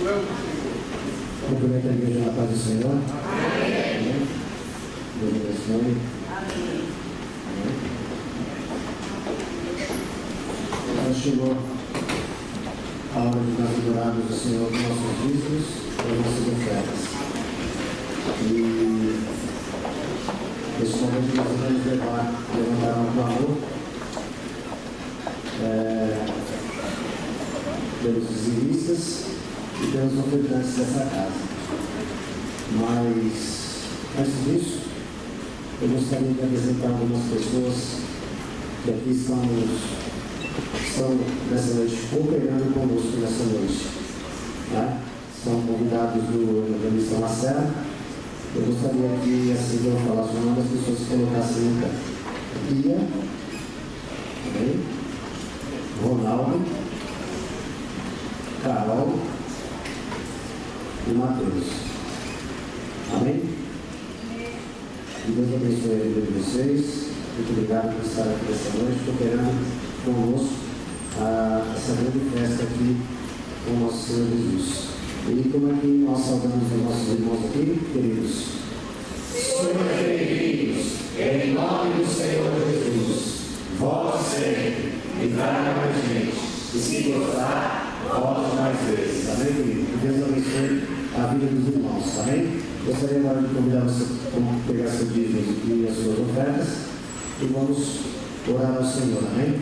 Cumprimento a igreja na paz do Senhor. Amém. Deus abençoe. Amém. Agora chegou a hora de nós adorarmos o Senhor com nossos dízimos e as nossas ofertas. E nesse momento nós vamos levantar um clamor pelos dizimistas e pelos ofertantes dessa casa. Mas, antes disso, eu gostaria de apresentar algumas pessoas que aqui estão nessa noite cooperando conosco nessa noite. Né? São convidados do evangelista Marcelo. Eu gostaria que, assim que eu falasse o nome das pessoas que colocassem em pé. Bia, okay. Ronaldo, Carol e Matheus. Amém? Que Deus abençoe a vida de vocês. Muito obrigado por estar aqui essa noite, cooperando conosco essa grande festa aqui com o nosso Senhor Jesus. E como é que nós saudamos os nossos irmãos aqui, queridos? Sejam bem-vindos, em nome do Senhor Jesus. Volte sempre e traga mais gente. E se gostar, volte mais vezes. Amém, querido? Que Deus abençoe a vida dos irmãos. Amém? Gostaria agora de convidar você a pegar seu dízimo e as suas ofertas e vamos orar ao Senhor. Amém?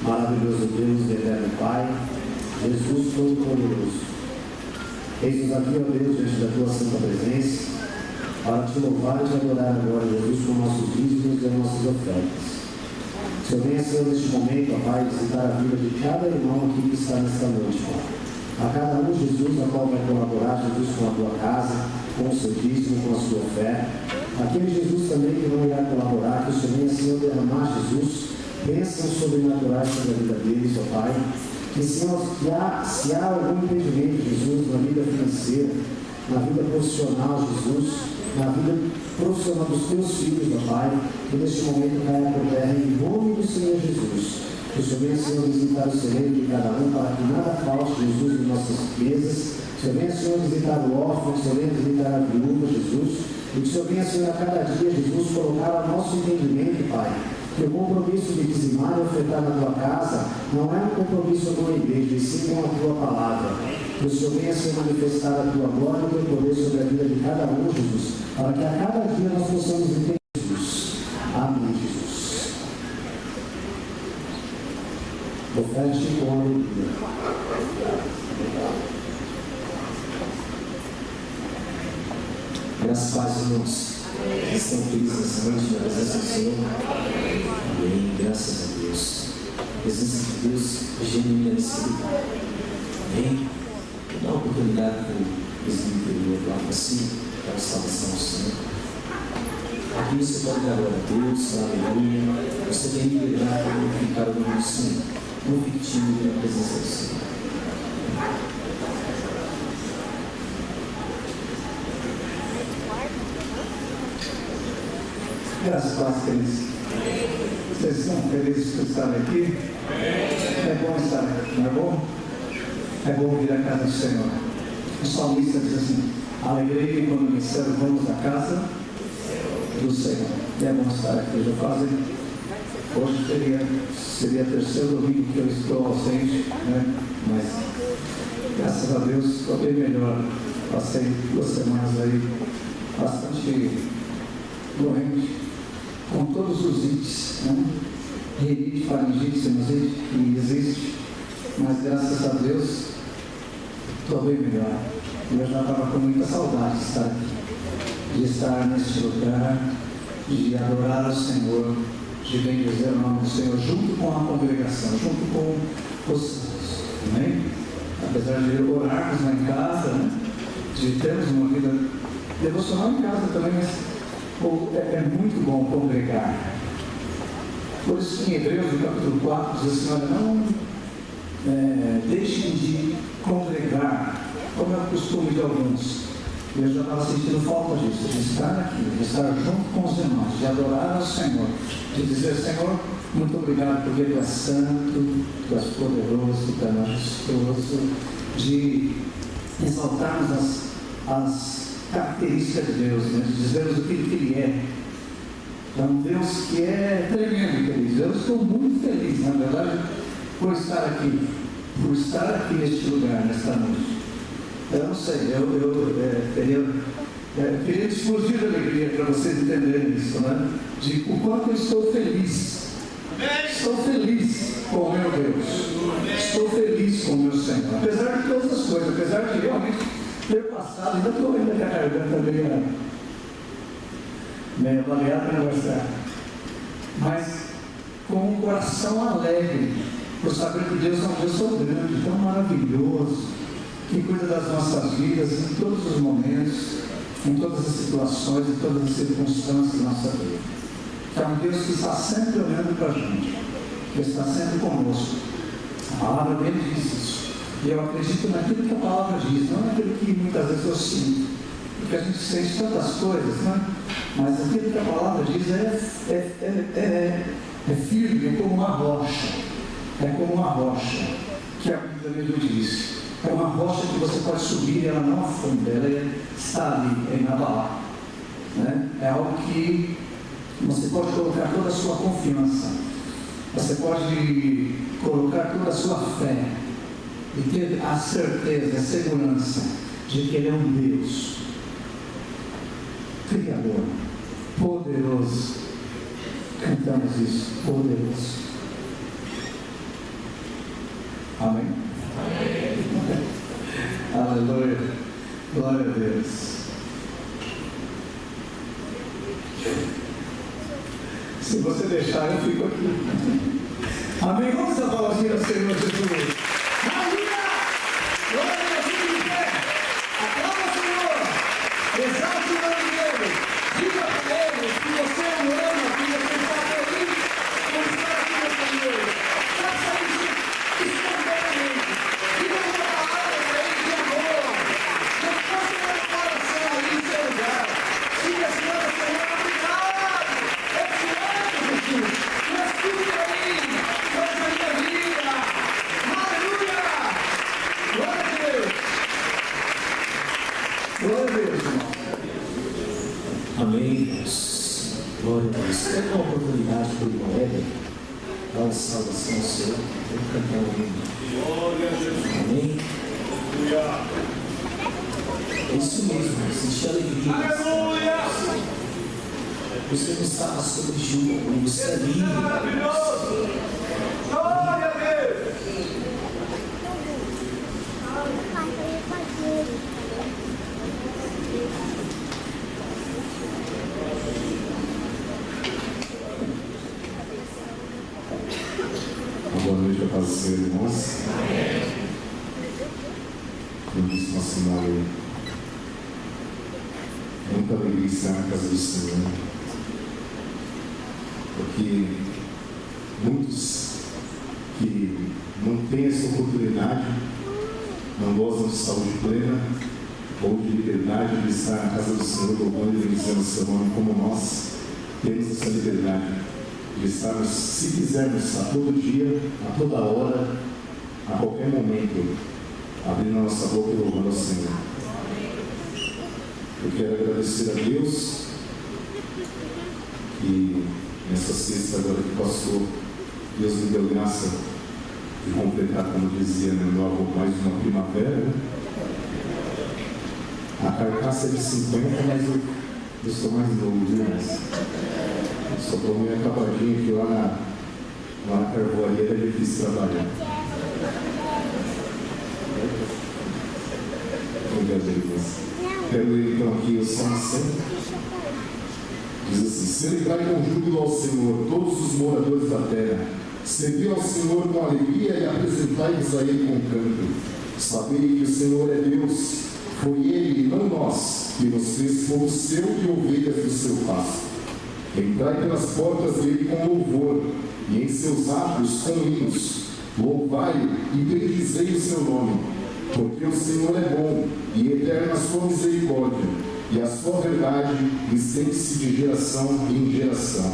Maravilhoso Deus, eterno Pai, Jesus Todo-Poderoso. Eis-nos aqui, ó Deus, diante da Tua Santa Presença, para Te louvar e Te adorar agora, Jesus, com nossos dízimos e as nossas ofertas. Senhor, venha, Senhor, neste momento, ó Pai, visitar a vida de cada irmão aqui que está nesta noite, Pai. A cada um, Jesus, a qual vai colaborar, Jesus, com a Tua casa, com o seu dízimo, com a sua oferta. Aquele Jesus também que não irá colaborar, que o Senhor venha, Senhor, derramar, Jesus, bênçãos sobrenaturais sobre a vida deles, ó Pai. Que, Senhor, se há algum impedimento, Jesus, na vida financeira, na vida profissional, Jesus, na vida profissional dos teus filhos, ó Pai, que neste momento caia por terra em nome do Senhor Jesus. Que o Senhor venha, Senhor, visitar o celeiro de cada um, para que nada falte, Jesus, em nossas mesas. Que o Senhor venha, Senhor, visitar o órfão, que o Senhor venha visitar a viúva, Jesus. E que o Senhor venha, Senhor, a cada dia, Jesus, colocar ao nosso entendimento, Pai, que o compromisso de dizimar e ofertar na Tua casa não é um compromisso com a igreja, e sim com a Tua palavra. Que o Senhor venha se manifestar a Tua glória e o Teu poder sobre a vida de cada um, Jesus, para que a cada dia nós possamos entender, Jesus. Amém, Jesus. Oferte com alegria. Graças a Deus, irmãos. Estão felizes nessa noite na presença do Senhor. Amém. Graças a Deus. A presença de Deus é genuína nesse lugar. Amém. Vou dar uma oportunidade para o presbítero lá para si, para a salvação do Senhor. Aqui você pode dar glória a Deus, aleluia. Você tem liberdade para glorificar o nome do Senhor. Não fique tímido na presença do Senhor. Graças a Deus, queridos. Vocês estão felizes por estarem aqui? É bom estar aqui, não é bom? É bom vir à casa do Senhor. O salmista diz assim: alegrei-me quando me disseram, vamos à casa do Senhor. E é bom estar aqui. Já fazem, hoje seria terceiro domingo que eu estou ausente, né? Mas graças a Deus estou bem melhor. Passei 2 semanas aí bastante doente, com todos os ites, né? Rinite, faringite, sinusite, que existe, mas graças a Deus estou bem melhor. Eu já estava com muita saudade de estar aqui, de estar neste lugar, de adorar ao Senhor, de bendizer o nome do Senhor, junto com a congregação, junto com os santos. Amém? Apesar de orarmos lá em casa, né? De termos uma vida devocional em casa também, mas é muito bom congregar. Por isso, em Hebreus, no capítulo 4, diz assim: olha, não deixem de congregar, como é o costume de alguns. Eu já estava sentindo falta disso, de estar aqui, de estar junto com os irmãos, de adorar ao Senhor, de dizer: Senhor, muito obrigado porque Tu és santo, Tu és poderoso, Tu és majestoso, de exaltarmos as características de Deus, né? Dizermos o que Ele é. É um Deus que é tremendo, queridos. Eu estou muito feliz, na verdade, por estar aqui neste lugar, nesta noite. Eu não sei, eu queria explodir de alegria para vocês entenderem isso, né? De o quanto eu estou feliz. Estou feliz com o meu Deus. Estou feliz com o meu Senhor. Apesar de todas as coisas, apesar de realmente ter passado, ainda estou ainda com a garganta meio avaliada para mostrar. Mas com um coração alegre, por saber que Deus é um Deus tão grande, tão maravilhoso, que cuida das nossas vidas em todos os momentos, em todas as situações, em todas as circunstâncias da nossa vida. Que é um Deus que está sempre olhando para a gente, que está sempre conosco. A palavra dele diz isso. E eu acredito naquilo que a palavra diz, não naquilo que muitas vezes eu sinto. Porque a gente sente tantas coisas, né? Mas aquilo que a palavra diz é firme, é como uma rocha. É como uma rocha, que a Bíblia mesmo diz. É uma rocha que você pode subir e ela não afunda, ela está ali, é inabalável. Né? É algo que você pode colocar toda a sua confiança, você pode colocar toda a sua fé e ter a certeza, a segurança de que Ele é um Deus Criador, poderoso. Cantamos isso, poderoso. Amém? Amém. Aleluia. Glória a Deus. Se você deixar, eu fico aqui. Amém? Vamos aplaudir ao Senhor Jesus. Aleluia! Glória a Deus, fique de pé. Aplauda o Senhor. Exalte o nome dele. Diga para ele que você o ama, que você está feliz por estar aqui nessa noite. Faça isso espontaneamente. Diga uma palavra para ele de amor. Depois do meu coração ali em seu lugar. Diga, Senhor, obrigado. Eu te amo, Jesus. Tu és tudo para mim. Tu és a minha vida. Aleluia. Glória a Deus. Glória a Deus, irmão. Amém, Deus. Glória a Deus. Pega uma oportunidade para o irmão Éder, dar uma saudação ao Senhor. Vamos cantar um hino. Glória a Jesus. Amém. Aleluia. É isso mesmo, sentir alegria. Aleluia. Você não está sobre julgo, você é livre. Maravilhoso. Glória a Deus. Boa noite, a paz do Senhor, irmãos. Como disse nosso irmão, muita alegria estar na casa do Senhor, porque muitos que não têm essa oportunidade, não gozam de saúde plena ou de liberdade de estar na casa do Senhor, louvando e bendizendo o seu nome, como nós temos essa liberdade de estarmos, se quisermos, a todo dia, a toda hora, a qualquer momento, abrindo a nossa boca e louvando ao Senhor. Eu quero agradecer a Deus que nessa sexta agora que passou, Deus me deu graça de completar, como dizia meu avô, mais uma primavera. Né? A carcaça é de 50, mas eu sou mais novo, né? Só estou meio acabadinho que lá na carvoaria é difícil trabalhar. Obrigado, Deus. Quero ler então aqui o Salmo 100. Diz assim: celebrai com júbilo ao Senhor, todos os moradores da terra. Servi ao Senhor com alegria e apresentai-vos a Ele com canto. Sabei que o Senhor é Deus. Foi Ele e não nós que nos fez povo seu e ovelhas do seu pasto. Entrai pelas portas dele com louvor, e em seus átrios com hinos. Louvai e bendizei o seu nome, porque o Senhor é bom, e eterna a sua misericórdia, e a sua verdade estende-se de geração em geração.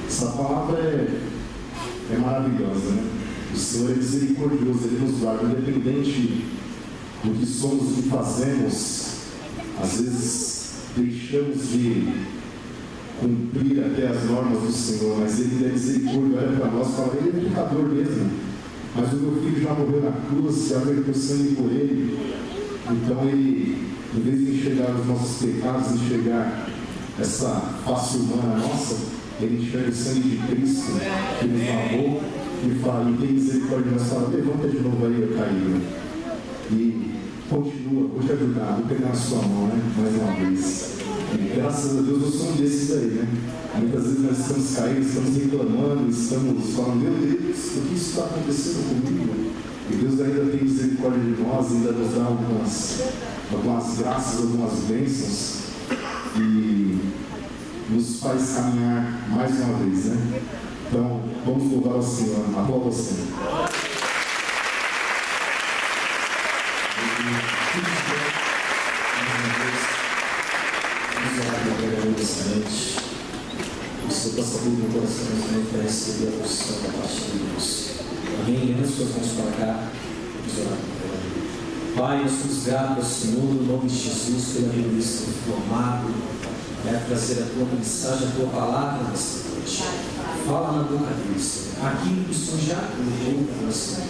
Essa palavra é maravilhosa, né? O Senhor é misericordioso, Ele nos guarda, independente do que somos e fazemos, às vezes deixamos de cumprir até as normas do Senhor, mas Ele é misericórdia, olha para nós e fala, Ele é pecador mesmo, mas o meu filho já morreu na cruz, já verteu sangue por Ele. Então Ele, em vez de enxergar os nossos pecados, enxergar essa face humana nossa, Ele enxerga o sangue de Cristo, que nos lavou, e fala, e tem misericórdia, mas fala, levanta de novo aí, caído, e continua, vou te ajudar, vou pegar na sua mão, né? Mais uma vez. E graças a Deus eu sou um desses aí, né? Muitas vezes nós estamos caídos, estamos reclamando, estamos falando, meu Deus, o que isso está acontecendo comigo? E Deus ainda tem misericórdia de nós, ainda nos dá algumas graças, algumas bênçãos, e nos faz caminhar mais uma vez, né? Então, vamos louvar ao Senhor. Aplauda o Senhor. Vamos orar pela pregação dessa noite. Você possa abrir meu coração para receber a posição da parte de Deus. Amém? Levante suas mãos para cá. Vamos orar pela pregação. Pai, nós somos gratos ao Senhor, no nome de Jesus, pela revista formado, trazer a tua mensagem, a tua palavra nessa noite. Fala na boca deles, aquilo que o Senhor já colocou no coração.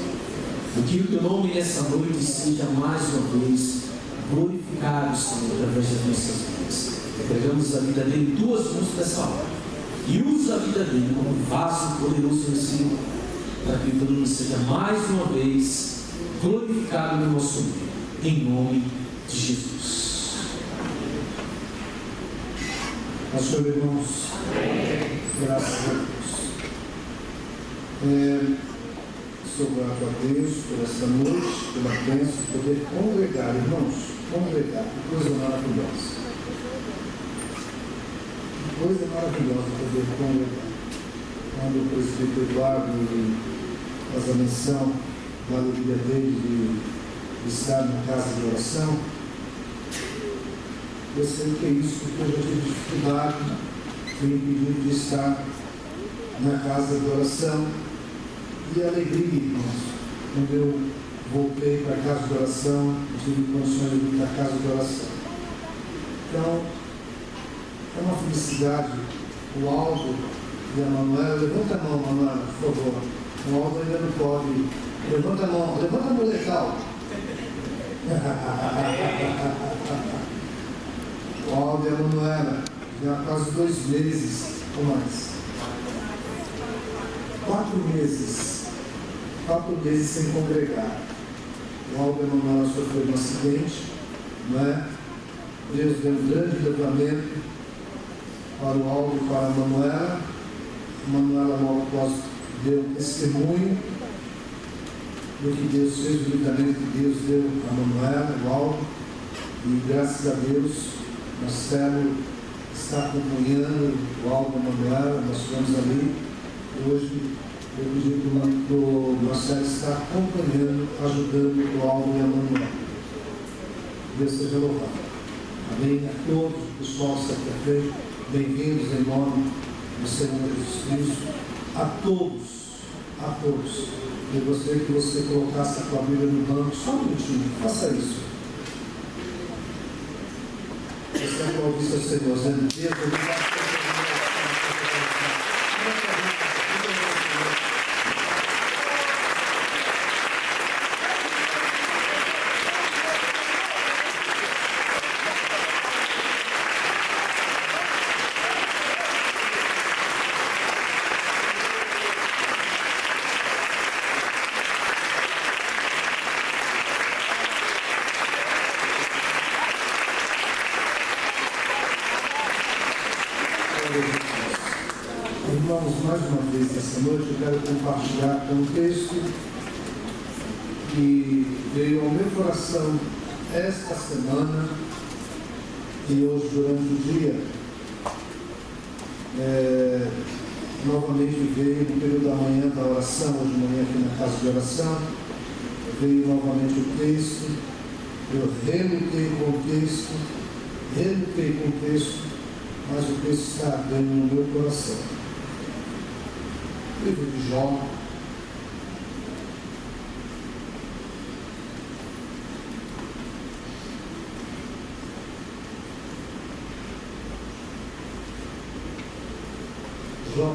Que o teu nome nessa noite seja mais uma vez glorificado, Senhor, através das nossas vidas. Entregamos a vida dele em tuas mãos dessa hora. E usa a vida dele como um vaso poderoso no Senhor, para que o teu nome seja mais uma vez glorificado no nosso meio. Em nome de Jesus. Pastor, irmãos, graças a Deus. Sou grato a Deus por esta noite, pela bênção de poder congregar, irmãos, congregar, que coisa maravilhosa. Que coisa maravilhosa poder congregar. Quando o presbítero Eduardo faz a menção da alegria dele de estar na casa de oração, eu sei que é isso, porque eu já tive dificuldade em impedir de estar na casa de oração. E a alegria, irmãos, quando eu voltei para a casa de oração, eu tive condições de ir para a casa de oração. Então, é uma felicidade. O Aldo e a Manuela, levanta a mão, Manuela, por favor. O Aldo ainda não pode. Levanta a mão legal. O Aldo e a Manuela, já há quase 2 meses ou mais. 4 meses sem congregar. O Aldo e a Manuela sofreram um acidente, não é? Deus deu um grande livramento para o Aldo e para a Manuela. A Manuela logo após deu um testemunho do que Deus fez, do livramento que Deus deu a Manuela, o Aldo, e graças a Deus, Marcelo está acompanhando o Aldo e a Manuela, nós estamos ali. Hoje eu pedi para o Marcelo estar acompanhando, ajudando o Aldo e a Manuela. Deus seja louvado. Amém. A todos, o pessoal que está aqui à frente, bem-vindos em nome do Senhor Jesus Cristo. A todos. Eu gostaria que você colocasse a tua Bíblia no banco, só um minutinho, faça isso. Você aplaudir seu Senhor, dizendo: Deus, obrigado por Irmãos, mais uma vez essa noite eu quero compartilhar com um texto que veio ao meu coração esta semana e hoje durante o dia. Novamente veio no período da manhã da oração, hoje de manhã aqui na casa de oração, veio novamente o texto, eu relutei com o texto, mas o texto está ardendo no meu coração. Livro de Jó, Jó 1.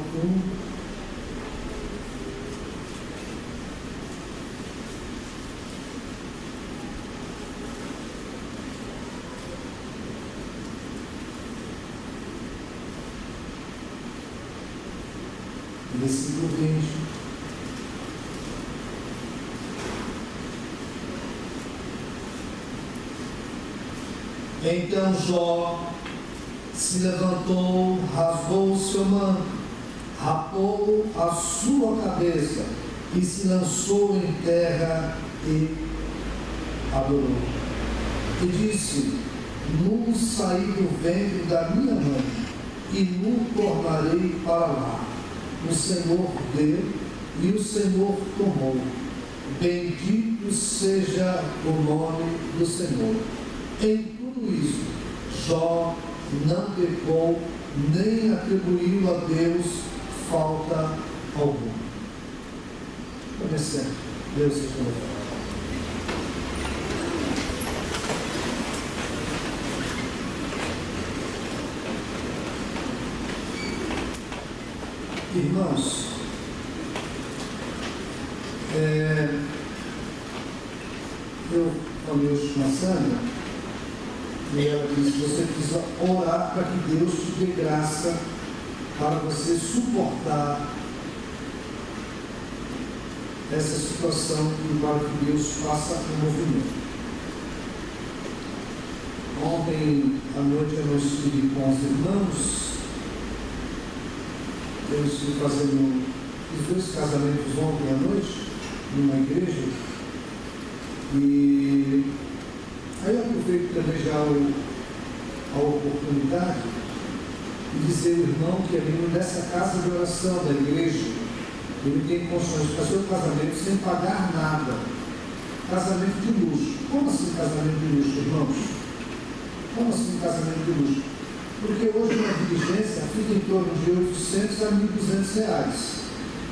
Versículo 20. Então Jó se levantou, rasgou o seu manto, rapou a sua cabeça e se lançou em terra e adorou. E disse: nu saí do ventre da minha mãe, e nu tornarei para lá. O Senhor deu e o Senhor tomou. Bendito seja o nome do Senhor. Em tudo isso, Jó não pecou, nem atribuiu a Deus falta alguma. Comecemos. Deus seja louvado. Irmãos, eu falei hoje com a Sandra, e ela disse: você precisa orar para que Deus te dê graça para você suportar essa situação e para que Deus faça um movimento. Ontem à noite eu não estive com os irmãos. Eu estive fazendo os 2 casamentos ontem à noite, numa igreja, e aí eu aproveito também já a oportunidade de dizer ao irmão que é membro dessa casa de oração da igreja, ele tem condições de fazer o casamento sem pagar nada. Casamento de luxo. Como assim casamento de luxo, irmãos? Como assim casamento de luxo? Porque hoje uma diligência fica em torno de 800 a 1.200 reais.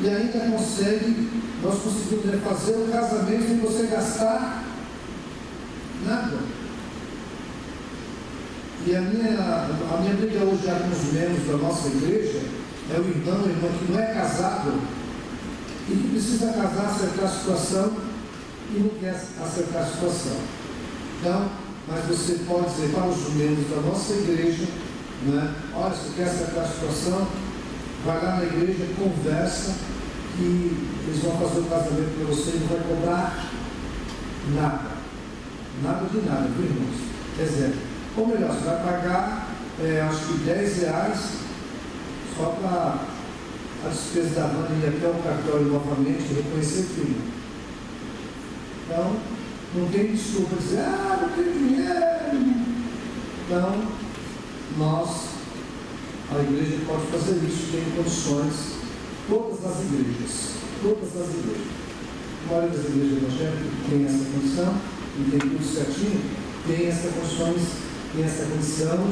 E ainda nós conseguimos fazer o casamento sem você gastar nada. E a minha briga hoje já com os membros da nossa igreja é o irmão que não é casado e que precisa casar, acertar a situação e não quer acertar a situação. Então, mas você pode dizer para os membros da nossa igreja, né? Olha, se quer acertar a situação, vai lá na igreja, conversa, que eles vão fazer o casamento para você e não vai cobrar nada. Nada de nada, viu, irmãos? Quer dizer, ou melhor, você vai pagar, acho que R$10 só para a despesa da banda ir até o cartório novamente e reconhecer filho. Então, não tem desculpa de dizer: não tem dinheiro. Então, a igreja pode fazer isso, tem condições, todas as igrejas. A maioria das igrejas evangélicas tem essa condição, e tem tudo certinho, tem essa condição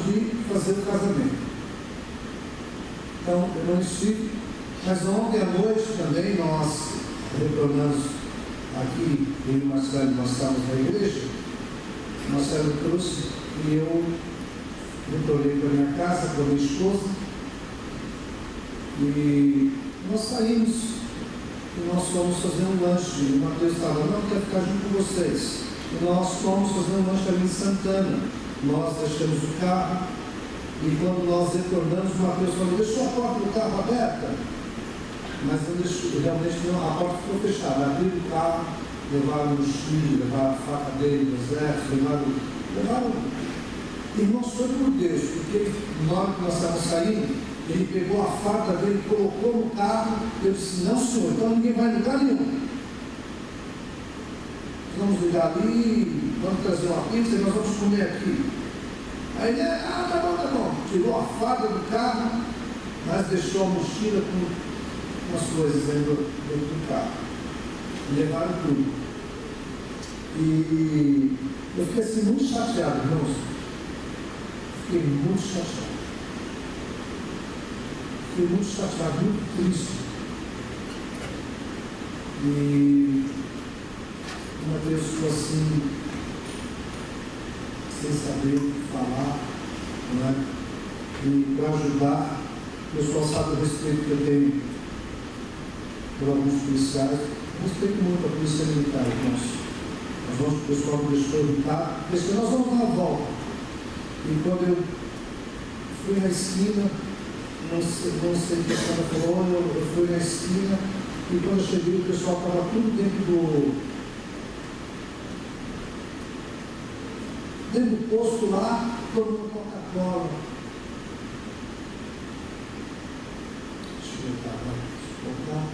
de fazer o casamento. Então, eu não estive, mas ontem à noite também nós retornamos aqui, eu e o Marcelo, nós estávamos na igreja, o Marcelo trouxe e eu retornei para minha casa, para minha esposa, e nós saímos e nós fomos fazer um lanche. O Mateus estava: não, quero ficar junto com vocês. E nós fomos fazer um lanche ali em Santana. Nós deixamos o carro e quando nós retornamos, o Mateus falou: deixou a porta do carro aberta? Mas não deixou, realmente não, a porta ficou fechada. Abriram o carro, levaram os filhos, levaram a faca dele do exército, levaram. Irmãos, foi por Deus, porque na hora que nós estávamos saindo, ele pegou a faca dele, colocou no carro. Eu disse: não, senhor, então ninguém vai em lugar nenhum. Vamos ligar ali, vamos trazer uma pizza e nós vamos comer aqui. Aí ele: tá bom. Tirou a faca do carro, mas deixou a mochila com umas coisas dentro do carro. Levaram tudo. E eu fiquei assim muito chateado, irmãos. Fiquei muito chateado, muito triste. E uma vez ficou assim, sem saber o que falar, né? E para ajudar, O pessoal sabe o respeito que eu tenho por alguns policiais. Respeito muito a polícia militar, irmãos. Mas o pessoal me deixou irritado, porque nós vamos dar uma volta. E quando eu fui na esquina, não sei o que a senhora falou, eu fui na esquina, e quando eu cheguei, o pessoal estava tudo dentro do posto lá, tomando Coca-Cola. Deixa eu voltar.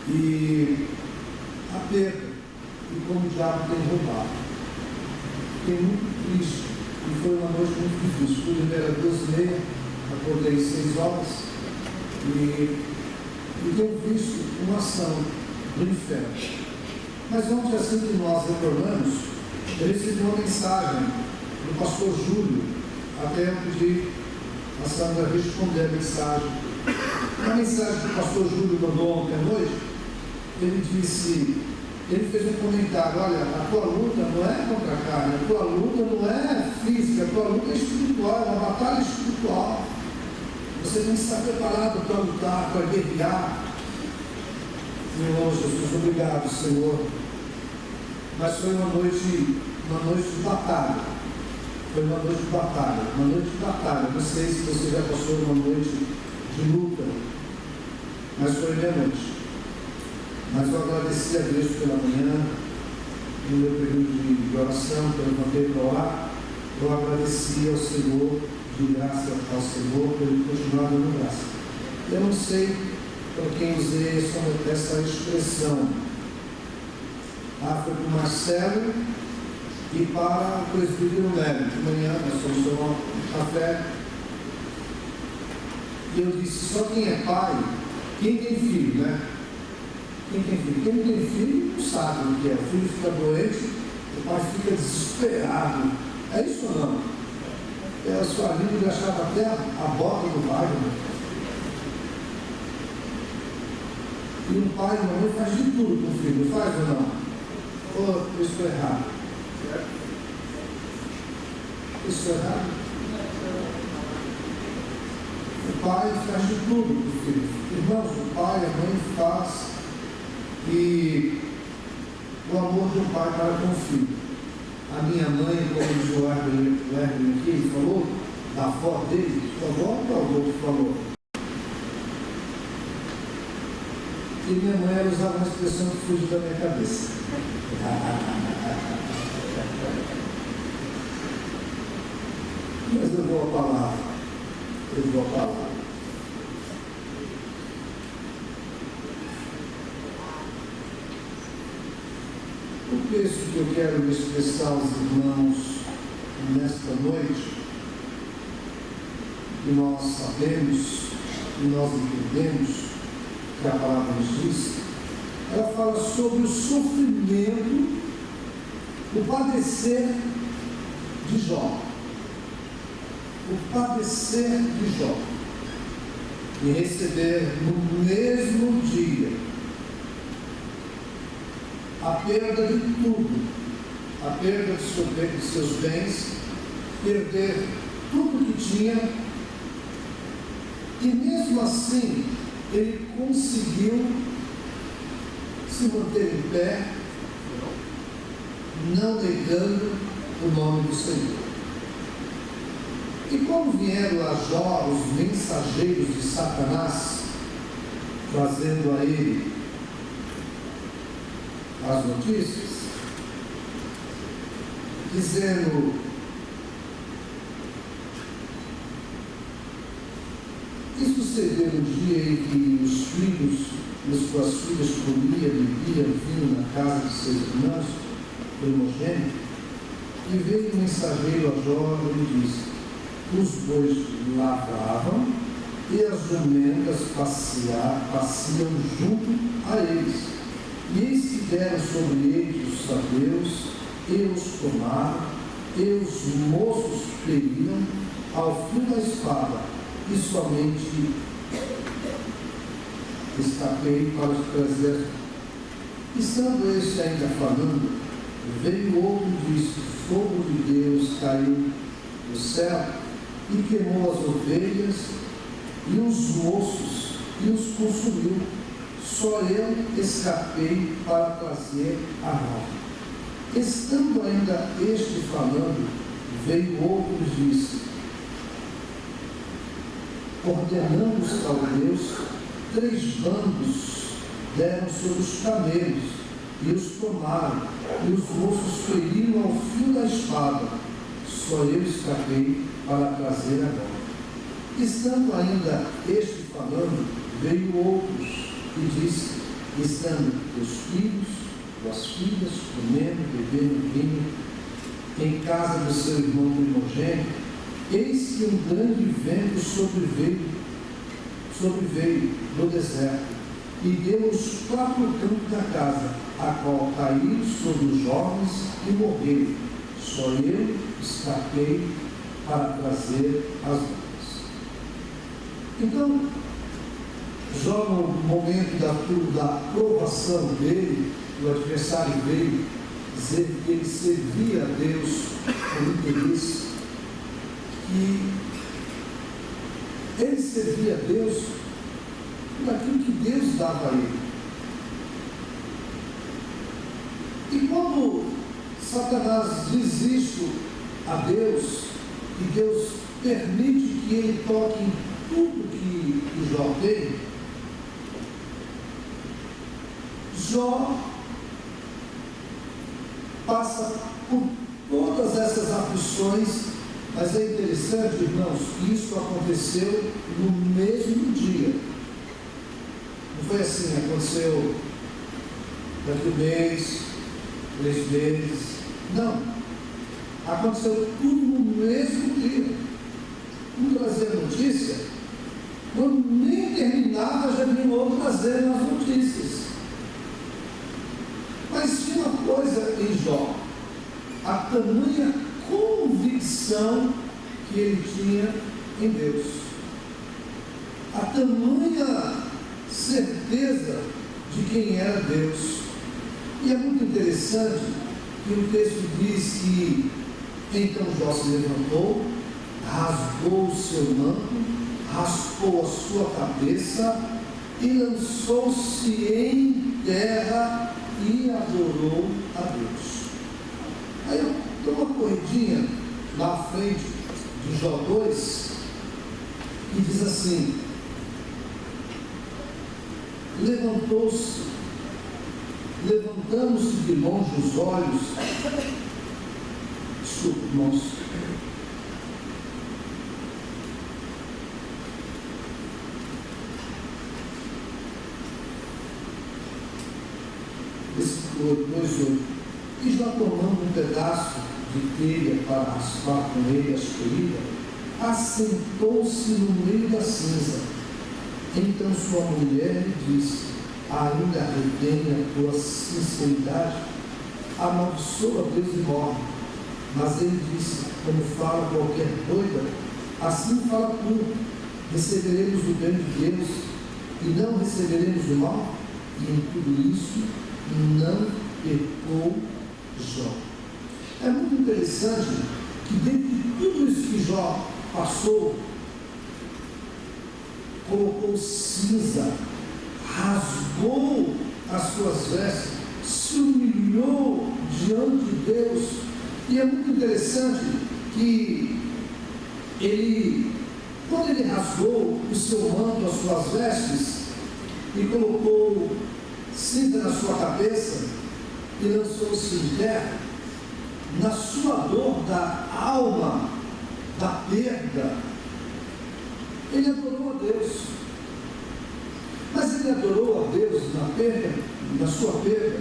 E a perda, e como o diabo tem roubado. Fiquei muito triste, e foi uma noite muito difícil. Fui dormir às 2h30, acordei às 6 horas, e tenho visto uma ação do inferno. Mas ontem, assim que nós retornamos, eu recebi uma mensagem do pastor Júlio, até eu pedi a Sandra responder a mensagem. A mensagem que o pastor Júlio mandou ontem à noite, ele fez um comentário: olha, a tua luta não é contra a carne, a tua luta não é física, a tua luta é espiritual, é uma batalha espiritual. Você tem que estar preparado para lutar, para guerrear. Senhor Jesus, obrigado, Senhor. Mas foi uma noite de batalha. Foi uma noite de batalha. Uma noite de batalha. Não sei se você já passou uma noite de luta, mas foi minha noite. Mas eu agradeci a Deus pela manhã, no meu período de oração, que eu levantei para orar. Eu agradeci ao Senhor, de graça ao Senhor, por ele continuar dando graça. Eu não sei para quem usei essa expressão. Foi para o Marcelo e para o presbítero Nélio. De manhã nós fomos tomar um café. E eu disse: só quem é pai, quem tem filho, né? Quem tem filho? Quem não tem filho não sabe o que é. O filho fica doente, o pai fica desesperado. É isso ou não? A sua língua achava até a bota do bairro. E um pai e uma mãe faz de tudo com o filho, faz ou não? Ou eu estou errado? Estou errado? O pai faz de tudo com o filho. Irmãos, o pai e a mãe faz. E o amor do pai para com o filho. A minha mãe, como diz o Erwin aqui, ele falou da avó dele, sua avó ou o avô que falou? E minha mãe usava uma expressão que fugiu da minha cabeça. Mas eu vou a palavra. O texto que eu quero expressar aos irmãos nesta noite, que nós sabemos, que nós entendemos, que a palavra nos diz, ela fala sobre o sofrimento, o padecer de Jó. O padecer de Jó. E receber no mesmo dia a perda de tudo, a perda de seus bens, perder tudo que tinha, e mesmo assim ele conseguiu se manter em pé, não negando o nome do Senhor. E quando vieram a Jó os mensageiros de Satanás, trazendo a ele as notícias, dizendo: e sucedeu um dia em que os filhos e suas filhas comiam, bebiam vinho na casa de seus irmãos primogênitos, e veio um mensageiro a Jó e lhe disse: os bois lavravam e as jumentas passeam junto a eles. E eis que deram sobre eles os sabeus, e os tomaram, e os moços feriram ao fio da espada, e somente escapei para os exércitos. Estando este ainda falando, veio outro e disse: fogo de Deus caiu do céu e queimou as ovelhas e os moços, e os consumiu. Só eu escapei para trazer a nova. Estando ainda este falando, veio outro e disse: ordenando os caldeus, 3 bandos deram sobre os camelos e os tomaram, e os moços feriram ao fio da espada. Só eu escapei para trazer agora. Estando ainda este falando, veio outros e disse: estando teus filhos, tuas filhas, comendo, bebendo vinho, em casa do seu irmão primogênito, eis que um grande vento sobreveio do deserto, e deu os 4 cantos da casa, a qual caiu sobre os jovens e morreu. Só eu escapei para trazer as boas. Então, Jó, no momento da provação dele, o adversário veio dizer que ele servia a Deus com interesse, que ele servia a Deus por aquilo que Deus dava a ele. E quando Satanás diz isto a Deus, e Deus permite que ele toque em tudo que Jó tem, Jó passa por todas essas aflições, mas é interessante, irmãos, que isso aconteceu no mesmo dia. Não foi assim, aconteceu daqui um mês, 3 meses. Não. Aconteceu tudo no mesmo dia. Vamos trazer a notícia, quando nem terminava, já vinha outro trazendo as notícias. Mas tinha uma coisa em Jó, a tamanha convicção que ele tinha em Deus, a tamanha certeza de quem era Deus. E é muito interessante que o texto diz que então Jó se levantou, rasgou o seu manto, raspou a sua cabeça e lançou-se em terra e adorou a Deus. Aí eu dou uma corridinha lá à frente de Jó 2, que diz assim: levantamos de longe os olhos. Desculpa, irmãos. E já tomando um pedaço de telha para raspar com ele as feridas, assentou-se no meio da cinza. Então sua mulher lhe disse: ainda retém a tua sinceridade? Amaldiçoa Deus e morre. Mas ele disse, como fala qualquer doida, assim fala tu: receberemos o bem de Deus e não receberemos o mal? E em tudo isso não pecou Jó. É muito interessante que dentro de tudo isso que Jó passou, colocou cinza, rasgou as suas vestes, se humilhou diante de Deus. E é muito interessante que ele, quando ele rasgou o seu manto, as suas vestes, e colocou cinza na sua cabeça e lançou-se em terra, na sua dor da alma, da perda, ele adorou a Deus. Mas ele adorou a Deus na sua perda,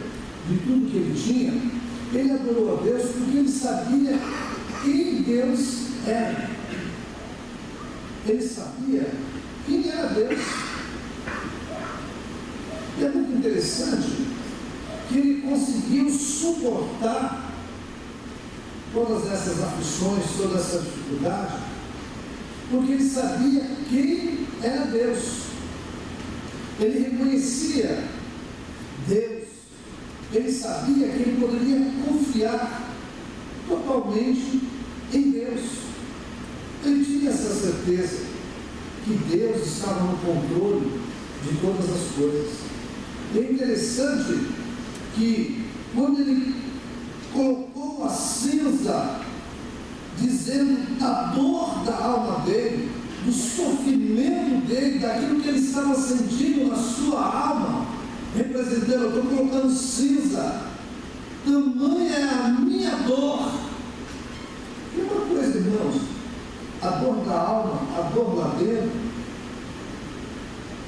de tudo que ele tinha. Ele adorou a Deus porque ele sabia quem Deus era. Ele sabia quem era Deus. E é muito interessante que ele conseguiu suportar todas essas aflições, toda essa dificuldade, porque ele sabia quem era Deus. Ele reconhecia Deus. Ele sabia que ele poderia confiar totalmente em Deus. Ele tinha essa certeza que Deus estava no controle de todas as coisas. E é interessante que quando ele colocou a cinza, dizendo da dor da alma dele, do sofrimento dele, daquilo que ele estava sentindo na sua alma, representando, eu estou colocando cinza, tamanha é a minha dor. E uma coisa, irmãos, a dor da alma, a dor lá dentro,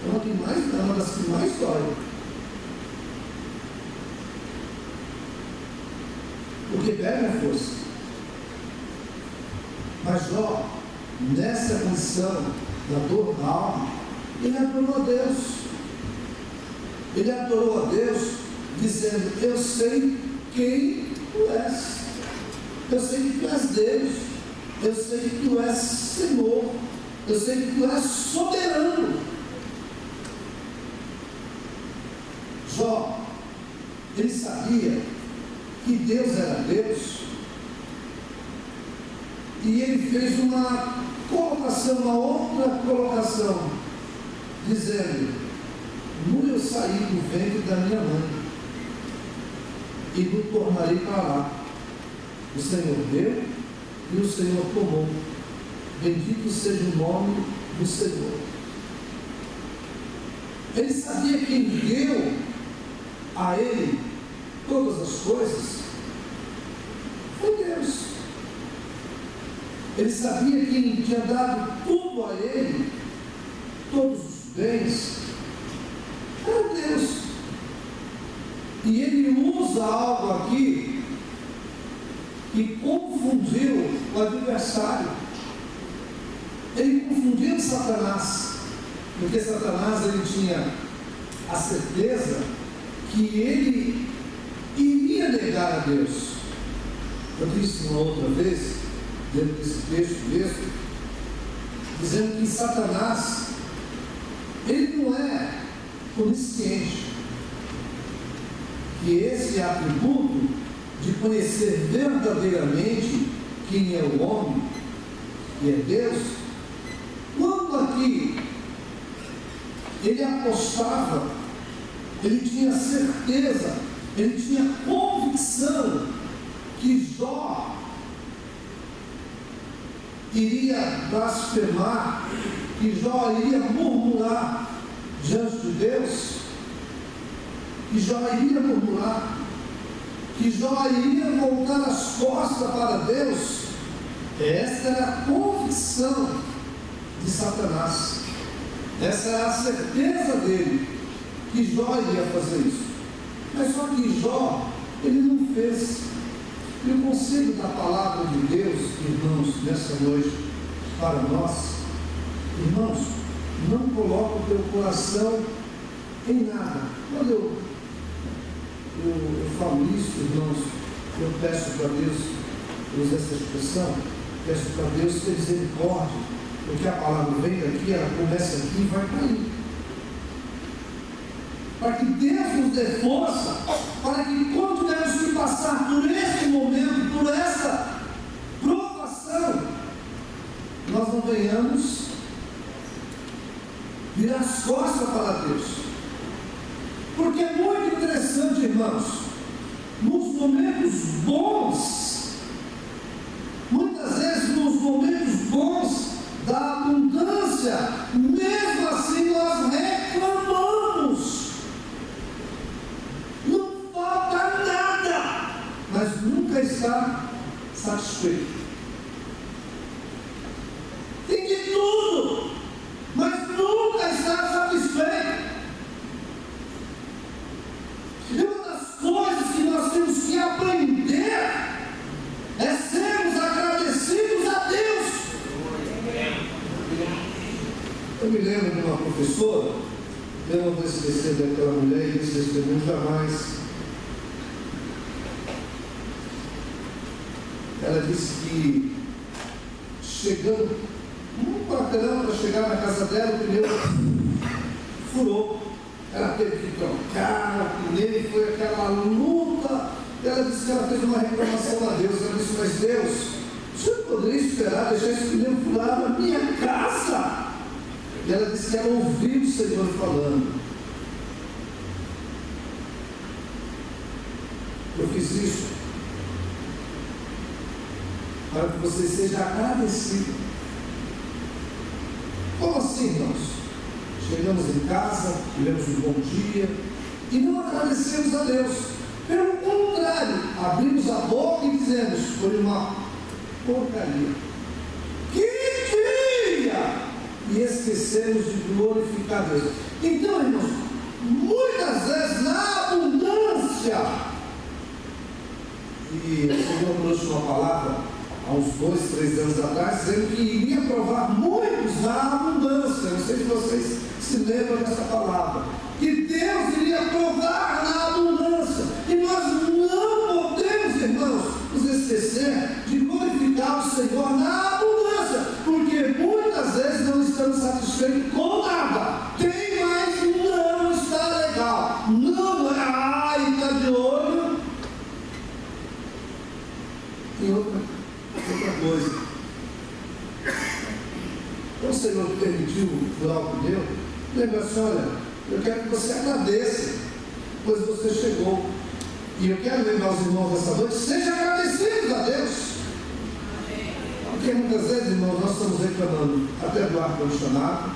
é uma das que mais dói. Porque pega a força. Mas Jó, nessa condição da dor da alma, ele adorou a Deus. Ele adorou a Deus, dizendo: eu sei quem tu és. Eu sei que tu és Deus. Eu sei que tu és Senhor. Eu sei que tu és soberano. Jó, ele sabia que Deus era Deus. E ele fez uma colocação, uma outra colocação, dizendo: nu eu saí do ventre da minha mãe, e me tornarei para lá. O Senhor deu e o Senhor tomou. Bendito seja o nome do Senhor. Ele sabia que quem deu a ele todas as coisas foi Deus. Ele sabia que quem tinha dado tudo a ele, todos os bens, era Deus. E ele usa algo aqui e confundiu o adversário. Ele confundiu Satanás, porque Satanás ele tinha a certeza que ele iria negar a Deus. Eu disse uma outra vez, dentro desse texto mesmo, dizendo que Satanás, ele não é onisciente, que esse atributo de conhecer verdadeiramente quem é o homem e é Deus, quando aqui ele apostava, ele tinha certeza, ele tinha convicção que Jó iria blasfemar, que Jó iria murmurar diante de Deus, que Jó iria murmurar, que Jó iria voltar as costas para Deus. Essa era a convicção de Satanás, essa era a certeza dele, que Jó iria fazer isso. Mas só que Jó, ele não fez. E o conselho da palavra de Deus, irmãos, nessa noite, para nós, irmãos, não coloca o teu coração em nada. Quando eu falo isso, irmãos, eu peço para Deus, uso essa expressão, peço para Deus ter misericórdia, porque a palavra vem daqui, ela começa aqui e vai cair. Para que Deus nos dê força, para que quando temos que passar por esse momento, por essa provação, nós não venhamos virar as costas para Deus. Porque é muito interessante, irmãos, nos momentos bons, muitas vezes nos momentos bons da abundância, mesmo assim nós reclamamos. Mas nunca está satisfeito. Tem de tudo, mas nunca está satisfeito. E uma das coisas que nós temos que aprender é sermos agradecidos a Deus. Eu me lembro de uma professora, eu não vou esquecer daquela mulher, e esse testemunho jamais. Ela disse que chegando um quarteirão para chegar na casa dela, o pneu furou. Ela teve que trocar o pneu e foi aquela luta. Ela disse que ela fez uma reclamação a Deus. Ela disse: mas Deus, o senhor poderia esperar deixar esse pneu furar na minha casa? E ela disse que ela ouviu o Senhor falando. Eu fiz isso para que você seja agradecido. Como assim, irmãos? Chegamos em casa, tivemos um bom dia e não agradecemos a Deus. Pelo contrário, abrimos a boca e dizemos: foi uma porcaria. Que dia! E esquecemos de glorificar Deus. Então, irmãos, muitas vezes na abundância, e o Senhor trouxe uma palavra há uns 2, 3 anos atrás, dizendo que iria provar muitos na abundância. Não sei se vocês se lembram dessa palavra. Que Deus iria provar na abundância. E nós não podemos, irmãos, nos esquecer de glorificar o Senhor na abundância. Porque muitas vezes não estamos satisfeitos com nada. Tem, mas não está legal. Não, está de olho. E outra coisa, o Senhor permitiu o algo que deu, lembra assim: olha, eu quero que você agradeça, pois você chegou. E eu quero lembrar os irmãos dessa noite: sejam agradecidos a Deus. Porque muitas vezes, irmãos, nós estamos reclamando até do ar-condicionado,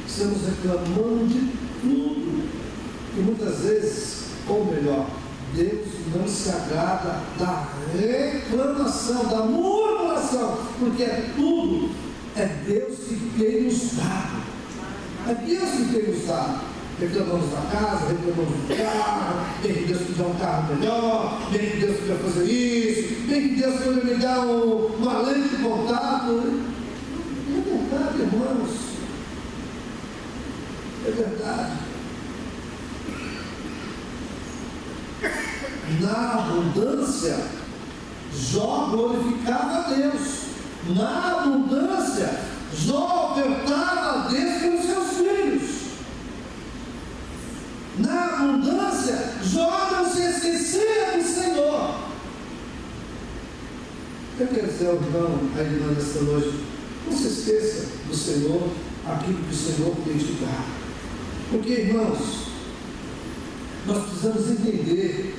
estamos reclamando de tudo. E muitas vezes, ou melhor, Deus não se agrada da reclamação, da murmuração, porque tudo é Deus que tem nos dado. É Deus que tem nos dado. Reclamamos da casa, reclamamos do carro, bem que Deus podia um carro melhor, bem que Deus podia fazer isso, bem que Deus podia me dar uma lente de contato. É verdade, irmãos. É verdade. Na abundância, Jó glorificava a Deus. Na abundância, Jó ofertava a Deus pelos seus filhos. Na abundância, Jó não se esquecia do Senhor. Eu quero dizer ao irmão, à irmã nesta noite: não se esqueça do Senhor, aquilo que o Senhor tem te dado. Porque, irmãos, nós precisamos entender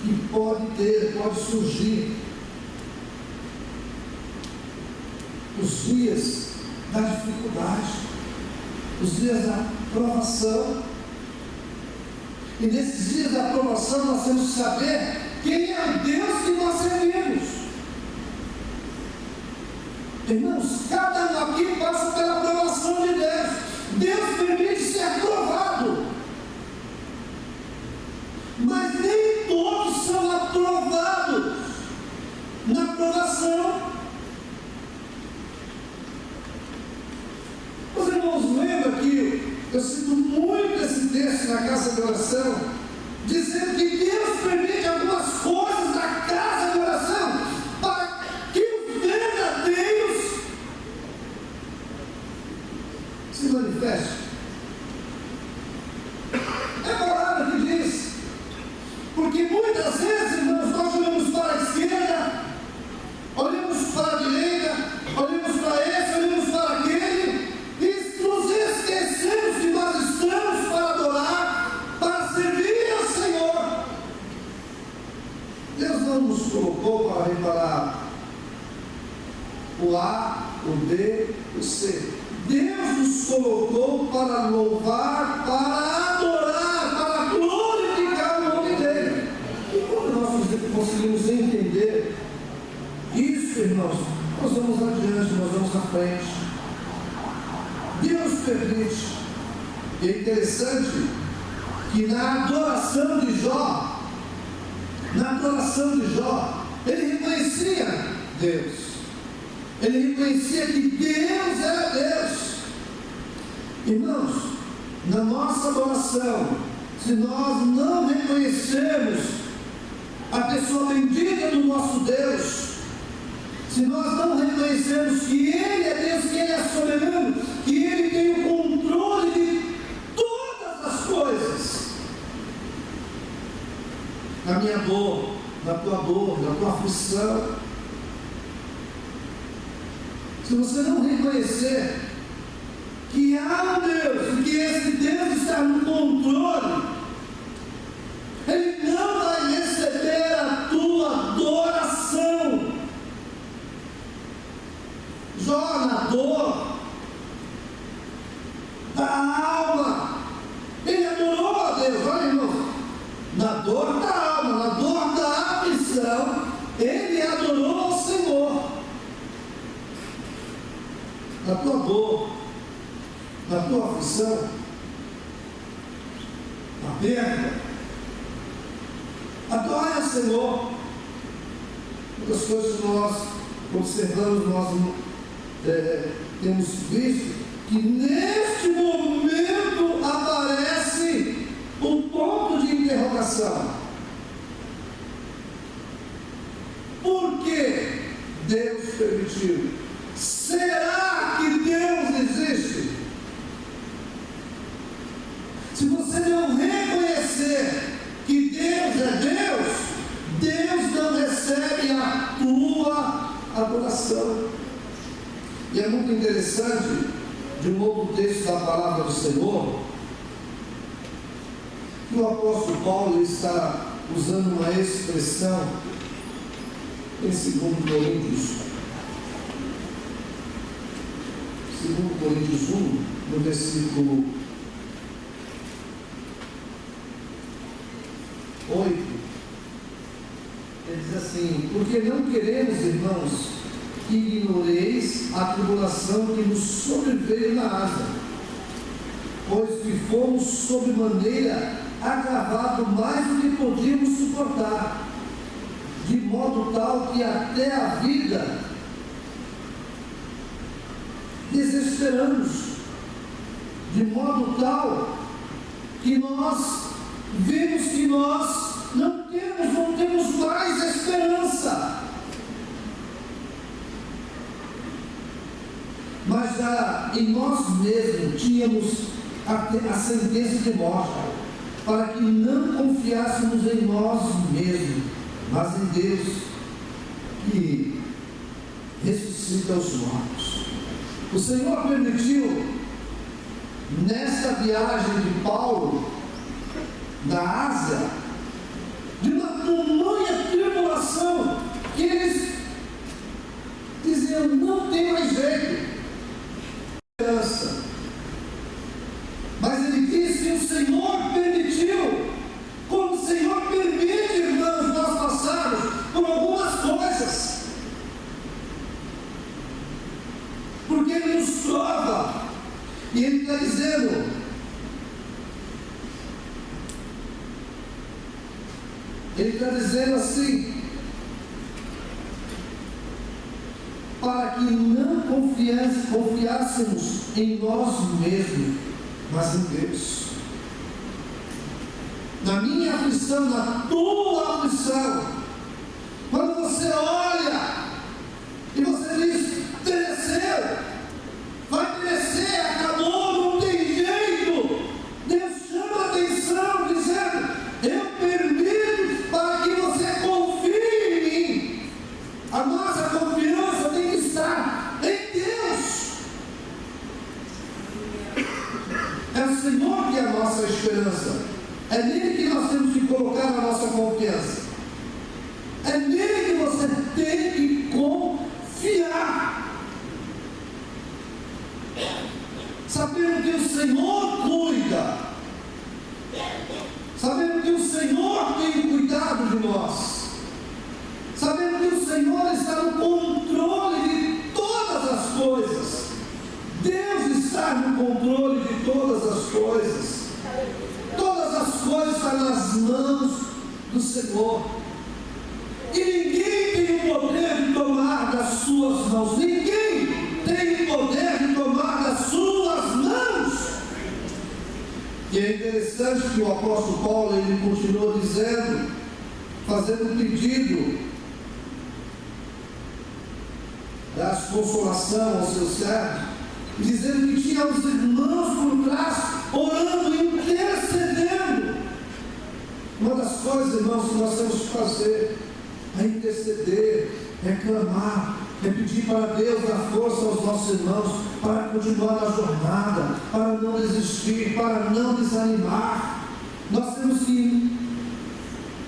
que pode surgir os dias da dificuldade, os dias da provação. E nesses dias da provação nós temos que saber quem é o Deus que nós servimos. Irmãos, cada um aqui passa pela provação de Deus. Deus permite ser provado, mas nem todos são aprovados na provação. Os irmãos lembram que eu cito muito esse texto na casa de oração, dizendo que Deus permite algumas coisas na casa de oração para que os verdadeiros se manifestem. É a palavra que diz. Porque muitas vezes, irmãos, nós olhamos para a esquerda, olhamos para a direita, olhamos para esse, olhamos para aquele, e nos esquecemos que nós estamos para adorar, para servir ao Senhor. Deus não nos colocou para reparar o A, o B, o C. Deus nos colocou para louvar, para adorar, para glorificar o nome dele. E quando nós conseguimos entender isso, irmãos, nós vamos adiante, nós vamos à frente. Deus permite. E é interessante que na adoração de Jó, ele reconhecia Deus. Ele reconhecia que Deus era Deus. Irmãos, na nossa adoração, se nós não reconhecermos a pessoa bendita do nosso Deus, se nós não reconhecermos que Ele é Deus, que Ele é soberano, que Ele tem o controle de todas as coisas, na minha dor, na tua aflição, se você não reconhecer que há um Deus, e que esse Deus está no controle, Ele não vai receber a tua adoração. Jó, na dor da alma, ele adorou a Deus. Olha, irmãos, na dor da alma, na dor da aflição, ele adorou ao Senhor. Na tua dor, na tua aflição, na perda, adore ao Senhor. Uma das coisas que nós observamos, nós temos visto que neste momento aparece um ponto de interrogação. Por que Deus permitiu? Será que Deus existe? Se você não reconhecer que Deus é Deus, Deus não recebe a tua adoração. E é muito interessante, de um outro texto da palavra do Senhor, que o apóstolo Paulo está usando uma expressão em 2 Coríntios 1, no versículo 8, ele diz assim: porque não queremos, irmãos, que ignoreis a tribulação que nos sobreveio na Ásia, pois que fomos sobremaneira agravados mais do que podíamos suportar, de modo tal que até a vida desesperamos, de modo tal que nós vemos que nós não temos mais esperança. Mas já em nós mesmos tínhamos a sentença de morte, para que não confiássemos em nós mesmos, mas em Deus, que ressuscita os mortos. O Senhor permitiu, nesta viagem de Paulo, da Ásia, de uma tamanha tribulação, que eles diziam: não tem mais jeito. Mas ele disse que o Senhor permitiu, como o Senhor permite, irmãos, nós passarmos por algumas coisas, porque Ele nos prova, e Ele está dizendo: assim, para que não confiássemos em nós mesmos, mas em Deus. Na minha aflição, na tua aflição, quando você olha e você diz: pereceu, vai perecer, acabou, não tem jeito, Deus chama a atenção, dizendo: eu permito para que você confie em mim. A nossa confiança tem que estar em Deus. É o Senhor que é a nossa esperança. É nele que nós temos que colocar a nossa confiança. É nele que você tem que confiar. Sabendo que o Senhor cuida. Sabendo que o Senhor tem cuidado de nós. Sabendo que o Senhor está no controle de todas as coisas. Deus está no controle de todas as coisas. Todas as coisas estão nas mãos do Senhor. E ninguém tem o poder de tomar das suas mãos. Ninguém tem o poder de tomar das suas mãos. E é interessante que o apóstolo Paulo, ele continua dizendo, fazendo um pedido da consolação aos seus servos, dizendo que tinha os irmãos por trás, orando, intercedendo. Uma das coisas, irmãos, que nós temos que fazer é interceder, é clamar, é pedir para Deus dar força aos nossos irmãos para continuar a jornada, para não desistir, para não desanimar. Nós temos que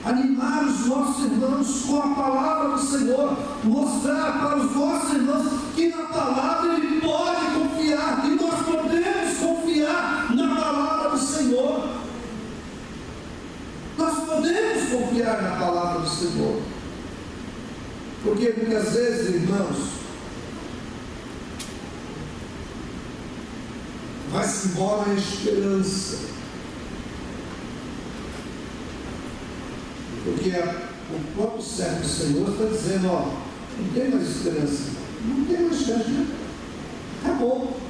animar os nossos irmãos com a palavra do Senhor, mostrar para os nossos irmãos que na palavra ele pode confiar, que nós podemos confiar na palavra do Senhor. Nós podemos confiar na palavra do Senhor. Porque muitas vezes, irmãos, vai-se embora a esperança. Porque o próprio servo do Senhor está dizendo, ó, não tem mais esperança, não tem mais chance, acabou.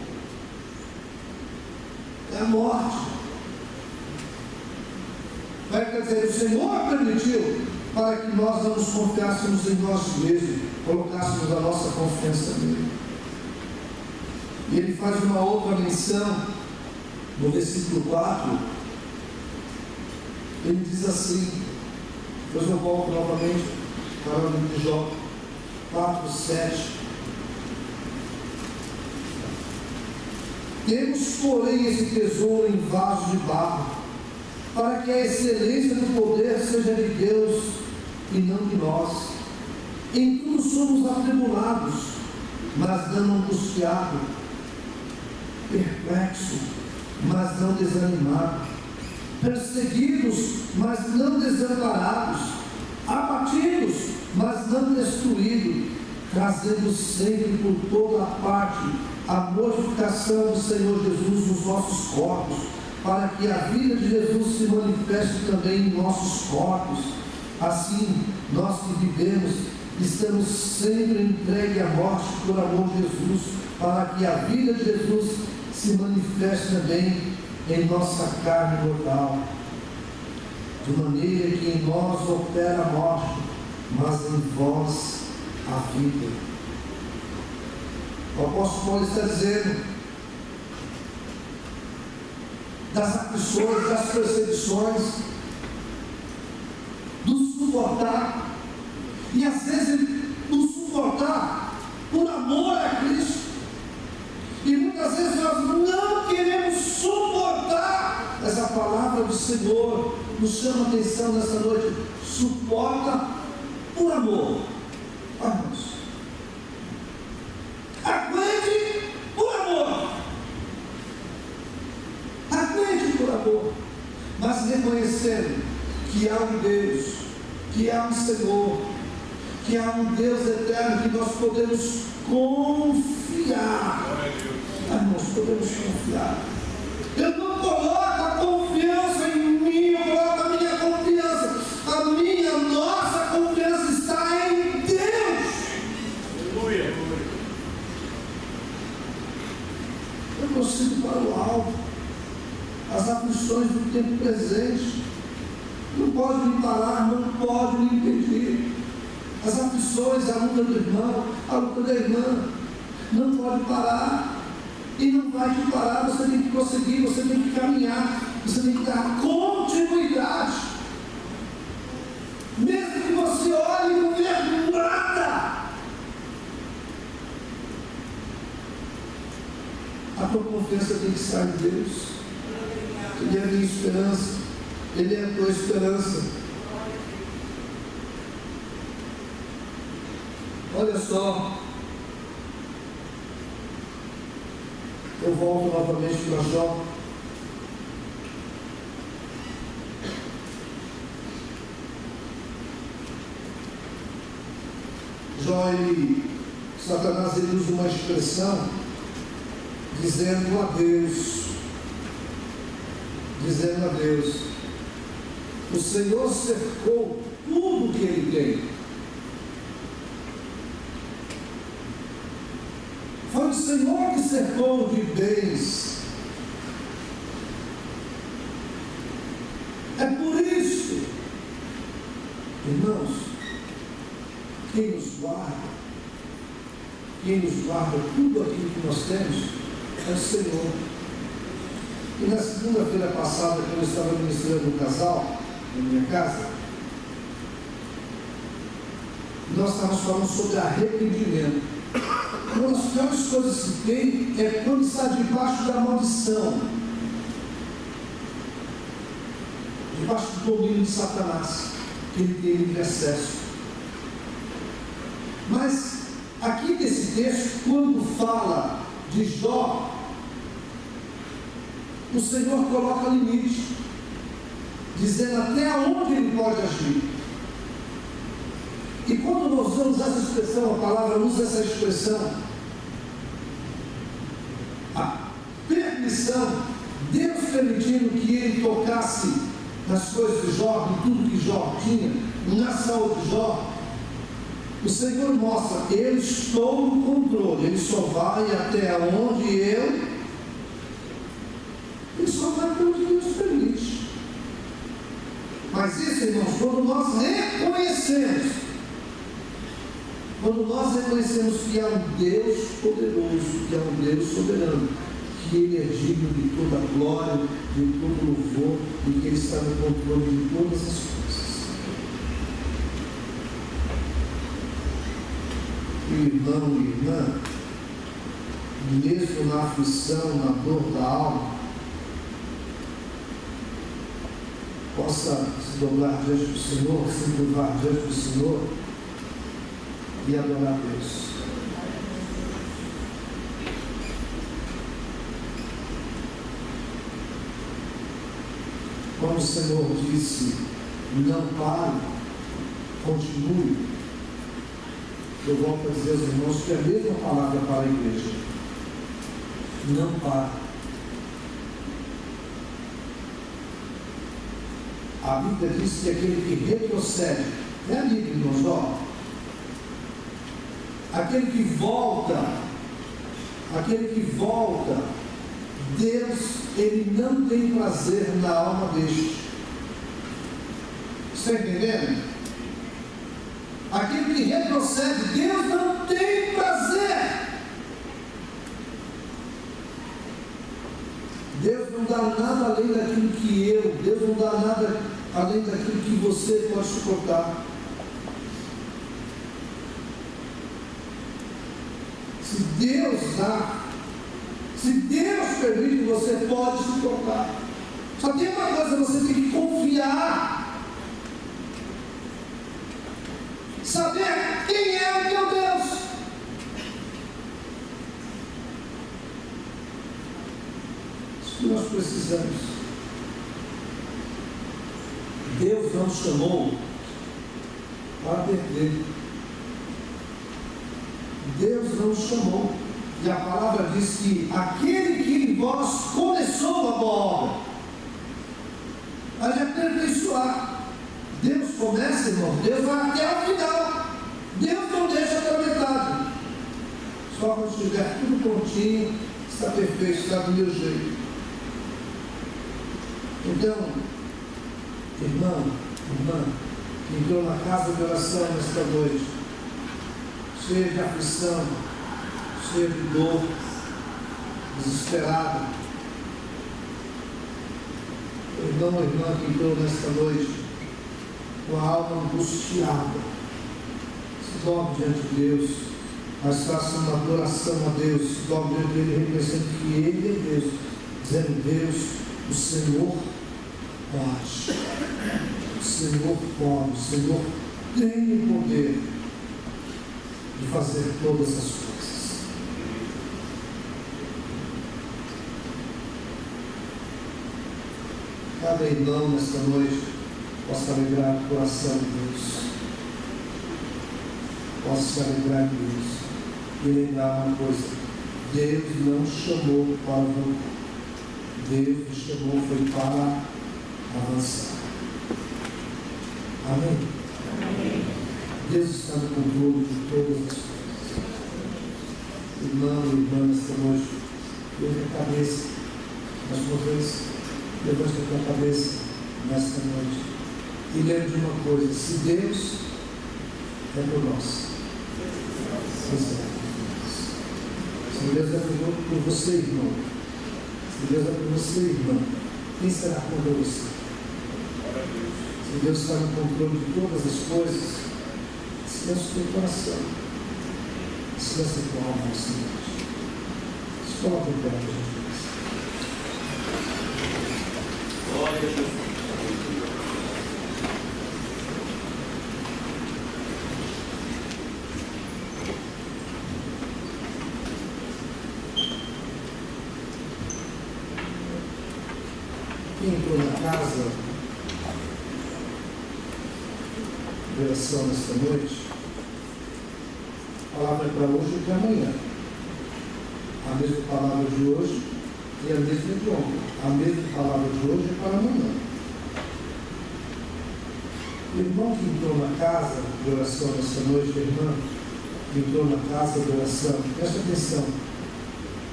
É a morte. Vai quer dizer, o Senhor permitiu para que nós não nos confiássemos em nós mesmos, colocássemos a nossa confiança nele. E ele faz uma outra menção no versículo 4. Ele diz assim, depois eu volto novamente para o livro de Jó 4, 7. Temos, porém, esse tesouro em vaso de barro, para que a excelência do poder seja de Deus e não de nós. Em tudo somos atribulados, mas não angustiados, perplexos, mas não desanimados, perseguidos, mas não desamparados, abatidos, mas não destruídos, trazendo sempre por toda a parte a mortificação do Senhor Jesus nos nossos corpos, para que a vida de Jesus se manifeste também em nossos corpos. Assim, nós que vivemos, estamos sempre entregues à morte por amor de Jesus, para que a vida de Jesus se manifeste também em nossa carne mortal. De maneira que em nós opera a morte, mas em vós a vida. O apóstolo Paulo está dizendo das aflições, das perseguições, do suportar, e às vezes do suportar por amor a Cristo, e muitas vezes nós não queremos suportar. Essa palavra do Senhor nos chama a atenção nessa noite. Suporta por amor. Vamos, aguente por amor, aguente por amor, mas reconhecendo que há um Deus, que há um Senhor, que há um Deus eterno que nós podemos confiar. Nós podemos confiar. Eu não coloco a confiança em mim, eu coloco a minha confiança. A nossa confiança está em Deus. Aleluia. Eu consigo para o alvo. As aflições do tempo presente não pode me parar, não pode me impedir. As aflições, a luta do irmão, a luta da irmã, não pode parar. E não vai te parar, você tem que prosseguir, você tem que caminhar, você tem que dar continuidade. Mesmo que você olhe e não veja nada, a tua confiança tem que estar em Deus. Ele é a minha esperança, Ele é a tua esperança. Olha só, eu volto novamente para Jó. Jó, Satanás, ele usa uma expressão dizendo a Deus, o Senhor cercou tudo que ele tem. Foi o Senhor que cercou de bens. É por isso, irmãos, quem nos guarda tudo aquilo que nós temos é o Senhor. E na segunda-feira passada, quando eu estava ministrando um casal na minha casa, nós estávamos falando sobre arrependimento. Uma das piores coisas que tem é quando está debaixo da maldição, debaixo do domínio de Satanás, que ele tem livre acesso. Mas aqui nesse texto, quando fala de Jó, o Senhor coloca limite, dizendo até onde ele pode agir. E quando nós usamos essa expressão, a palavra usa essa expressão, a permissão, Deus permitindo que ele tocasse nas coisas de Jó, em tudo que Jó tinha, na saúde de Jó, o Senhor mostra, eu estou no controle, ele só vai até onde ele só vai para onde Deus permite. Mas isso, irmãos, quando nós reconhecemos que há um Deus poderoso, que há um Deus soberano, que Ele é digno de toda a glória, de todo louvor, e que Ele está no controle de todas as coisas. Irmão e irmã, mesmo na aflição, na dor da alma, possa se dobrar diante do Senhor, se curvar diante do Senhor e adorar a Deus. Quando o Senhor disse, não pare, continue, eu volto a dizer aos irmãos que é a mesma palavra para a igreja. Não pare. A Bíblia diz que aquele que retrocede, é a Bíblia, irmãos, ó. Aquele que volta, Deus, Ele não tem prazer na alma deste. Está entendendo? Aquele que retrocede, Deus não tem prazer. Deus não dá nada além daquilo que Deus não dá nada além daquilo que você pode suportar. Se Deus dá, se Deus permite, você pode suportar. Só tem uma coisa, você tem que confiar, saber quem é o teu Deus. Isso que nós precisamos. Deus não chamou para perder. Deus não chamou. E a palavra diz que aquele que em vós começou a boa obra, vai aperfeiçoar. Deus começa, irmão, Deus vai até o final. Deus não deixa até a metade. Só quando estiver tudo prontinho, está perfeito, está do meu jeito. Então, irmão, irmã, que entrou na casa de oração nesta noite, cheio de aflição, cheio de dor, desesperado. Irmão ou irmã que entrou nesta noite com a alma angustiada, se dobre diante de Deus, mas faça uma adoração a Deus, se dobre diante dele, reconhecendo que Ele é Deus, dizendo: Deus, o Senhor pode, o Senhor pode, o Senhor tem o poder de fazer todas as coisas. Cada irmão nesta noite possa alegrar o coração de Deus, possa se alegrar de Deus e lembrar uma coisa: Deus não chamou para voltar, Deus nos chamou foi para avançar. Amém? Amém. Deus está no controle de todas as coisas. Irmão e irmã, nesta noite, levante a cabeça, mais uma vez, levante a tua cabeça nesta noite. E lembre de uma coisa: se Deus é por nós, se Deus é por você, irmão, se Deus é por você, irmã, quem será contra você? Se Deus está no controle de todas as coisas, se Descansa o teu coração. Descansa a tua alma, Senhor. Se coloca em pé, Jesus. Glória a Jesus. Quem entrou na casa de oração nesta noite, a palavra é para hoje e para amanhã. A mesma palavra de hoje e a mesma de ontem. A mesma palavra de hoje é para amanhã. O irmão que entrou na casa de oração nesta noite, a irmã que entrou na casa de oração, presta atenção,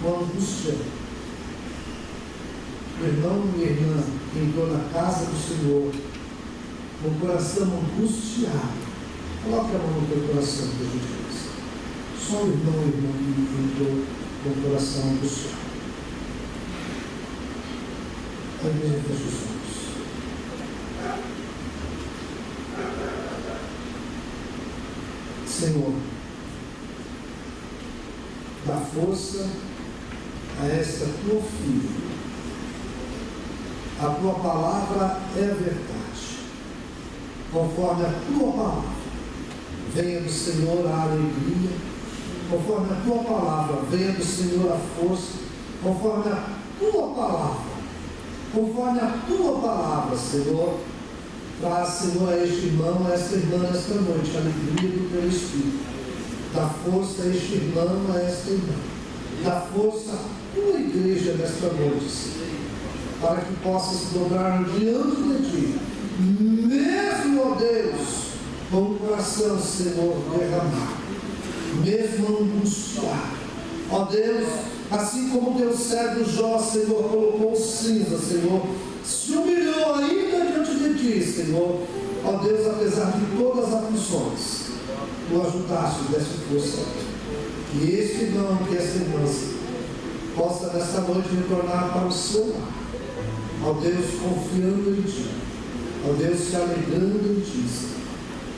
com angústia. O irmão e a irmã que entrou na casa do Senhor, com o coração angustiado, coloque a mão no teu coração, por gentileza. Só o irmão e a irmã que entrou com o coração angustiado. A igreja fecha os olhos. Senhor, dá força a esta tua filha. A tua palavra é a verdade. Conforme a tua palavra, venha do Senhor a alegria. Conforme a tua palavra, venha do Senhor a força. Conforme a tua palavra, Senhor, traz, Senhor, a este irmão, a esta irmã, nesta noite, a alegria do teu Espírito. Dá força a este irmão, a esta irmã. Dá força à tua igreja nesta noite, Senhor, para que possa se dobrar diante de ti, mesmo, ó Deus, com o coração, Senhor, derramado, mesmo angustiado, ó Deus, assim como o teu servo Jó, Senhor, colocou cinza, Senhor, se humilhou ainda diante de ti, Senhor, ó Deus, apesar de todas as aflições, tu ajudaste, deste força, que este irmão, que esta irmã, possa nesta noite retornar para o seu lar, ó Deus, confiando em ti, ó Deus, se alegrando em ti,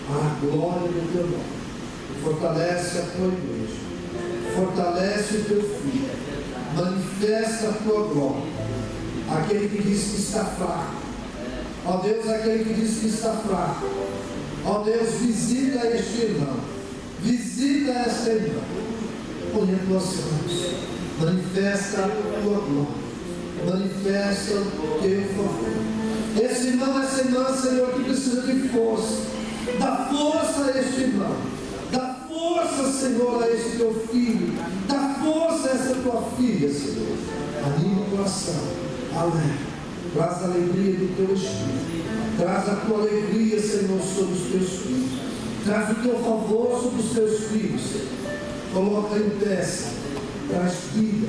para a glória do teu nome. Fortalece a tua igreja, fortalece o teu filho, manifesta a tua glória. Aquele que diz que está fraco, ó Deus, aquele que diz que está fraco, ó Deus, visita este irmão, visita esta irmã, põe as tuas mãos, manifesta a tua glória. Manifesta o teu favor. Esse irmão, essa irmã, Senhor, que precisa de força. Dá força a este irmão. Dá força, Senhor, a este teu filho. Dá força a essa tua filha, Senhor. Anima o coração. Alegre. Traz a alegria do teu Espírito. Traz a tua alegria, Senhor, sobre os teus filhos. Traz o teu favor sobre os teus filhos, Senhor. Coloca em pé, Senhor. Traz vida,